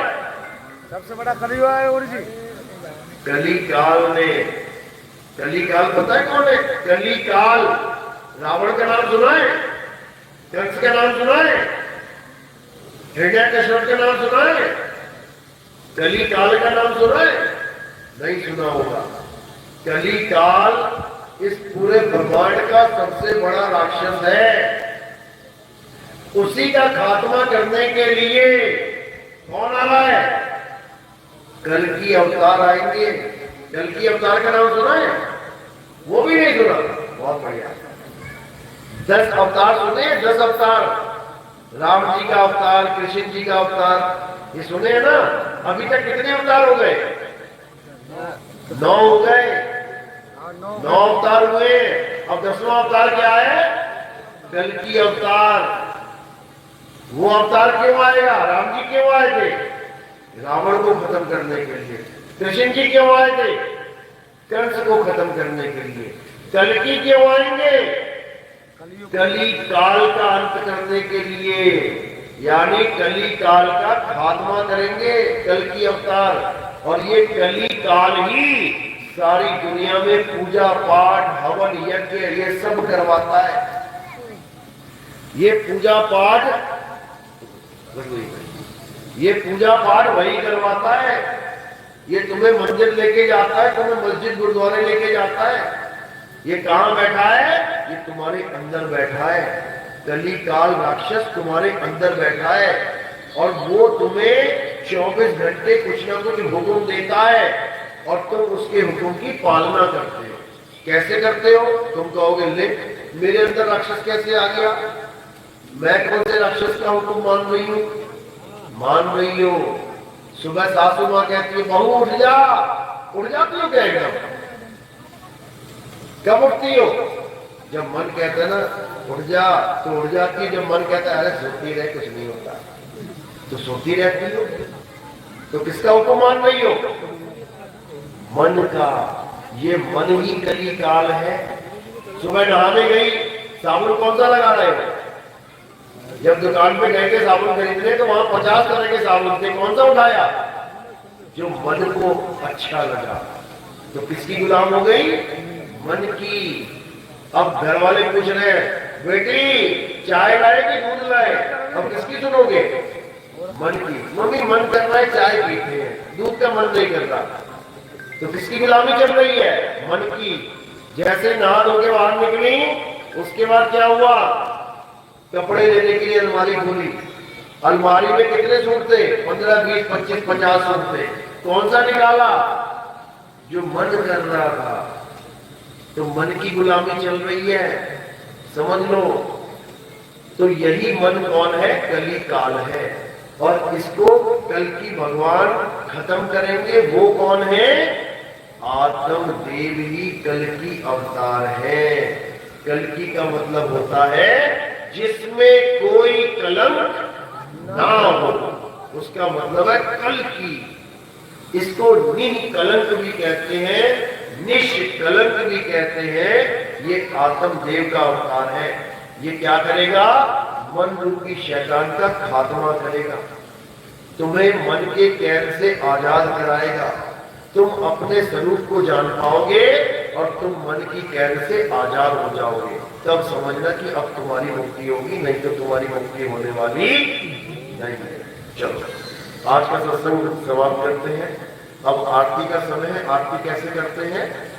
सबसे बड़ा कलयुग है और जी। कलिकाल ने। कलिकाल पता है कौन है? कलिकाल। रावण का नाम सुना है? कंस का नाम सुना है? हिरण्यकश्यप का नाम सुना है? कलिकाल का नाम सुना है? नहीं सुना होगा। कलिकाल इस पूरे ब्रह्मांड का सबसे बड़ा राक्षस है। उसी का खात्मा करने के लिए कौन आ रहा है? कल की अवतार आएंगे। कल की अवतार का नाम सुना है? वो भी नहीं सुना? बहुत बढ़िया। 10 अवतार सुने? 10 अवतार। राम जी का अवतार, कृष्ण जी का अवतार, ये सुने हैं ना? अभी तक कितने अवतार हो गए? 9 हो गए। 9 अवतार हुए। अब 10वां अवतार क्या है? कल की अवतार। वो अवतार क्यों आएगा? राम जी क्यों आए थे? रावण को खत्म करने के लिए। कृष्ण जी क्यों आए थे? कंस को खत्म करने के लिए। कल्कि क्यों आएंगे? कली काल का अंत करने के लिए, यानी कली काल का खात्मा करेंगे कल्कि अवतार। और ये कली काल ही सारी दुनिया में पूजा पाठ हवन यज्ञ ये सब करवाता है। ये पूजा पाठ वही करवाता है। ये तुम्हें मंदिर लेके जाता है, तुम्हें मस्जिद गुरुद्वारे लेके जाता है। ये कहां बैठा है? ये तुम्हारे अंदर बैठा है। कली काल राक्षस तुम्हारे अंदर बैठा है और वो तुम्हें 24 घंटे कुछ ना कुछ हुक्म देता है और तुम उसके हुक्म की पालना करते हो। कैसे करते हो? तुम कहोगे ले मेरे अंदर राक्षस कैसे आ गया? मैं कौन से राक्षस का हुक्म मान रही हूं? मान रही हो। सुबह सासू मां कहती है बहू उठ जा, उठ जाती हो क्या एकदम? कब उठती हो? जब मन कहता है ना उठ जा तो उठ जाती है। जब मन कहता है अरे सोती रहे कुछ नहीं होता तो सोती रहती हो। तो किसका हुक्म मान रही हो? मन का। ये मन ही कली काल है। सुबह नहाने गई, साबुन कौन सा लगा रहे हो? जब दुकान पे गए थे साबुन खरीदने तो वहां 50 तरह के साबुन थे, कौन सा उठाया? जो मन को अच्छा लगा। तो किसकी गुलाम हो गई? मन की। अब घर वाले पूछ रहे हैं बेटी चाय लाए कि दूध लाए? अब किसकी सुनोगे? मन की। मम्मी मन कर रहा है चाय पीते हैं, दूध का मन नहीं करता। तो किसकी गुलामी चल रही है? मन की। जैसे नहा धो के बाहर निकली उसके बाद क्या हुआ? कपड़े लेने के लिए अलमारी खोली। अलमारी में कितने सूट थे? 15, 20, 25, 50 सूट थे। कौन सा निकाला? जो मन कर रहा था। तो मन की गुलामी चल रही है, समझ लो। तो यही मन कौन है? कली काल है। और इसको कल की भगवान खत्म करेंगे। वो कौन है? आत्म देव ही कल की अवतार है। कल की का मतलब होता है जिसमें कोई कलंक ना हो, उसका मतलब है कल की। इसको निष्कलंक भी कहते हैं, निष्कलंक भी कहते हैं। ये आत्मदेव का अवतार है। ये क्या करेगा? मन रूपी शैतान का खात्मा करेगा। तुम्हें मन के कैद से आजाद कराएगा। तुम अपने स्वरूप को जान पाओगे और तुम मन की कैद से आजाद हो जाओगे। तब समझना कि अब तुम्हारी मुक्ति होगी, नहीं तो तुम्हारी मुक्ति होने वाली नहीं है। चलो आज का सत्संग समाप्त करते हैं। अब आरती का समय है। आरती कैसे करते हैं?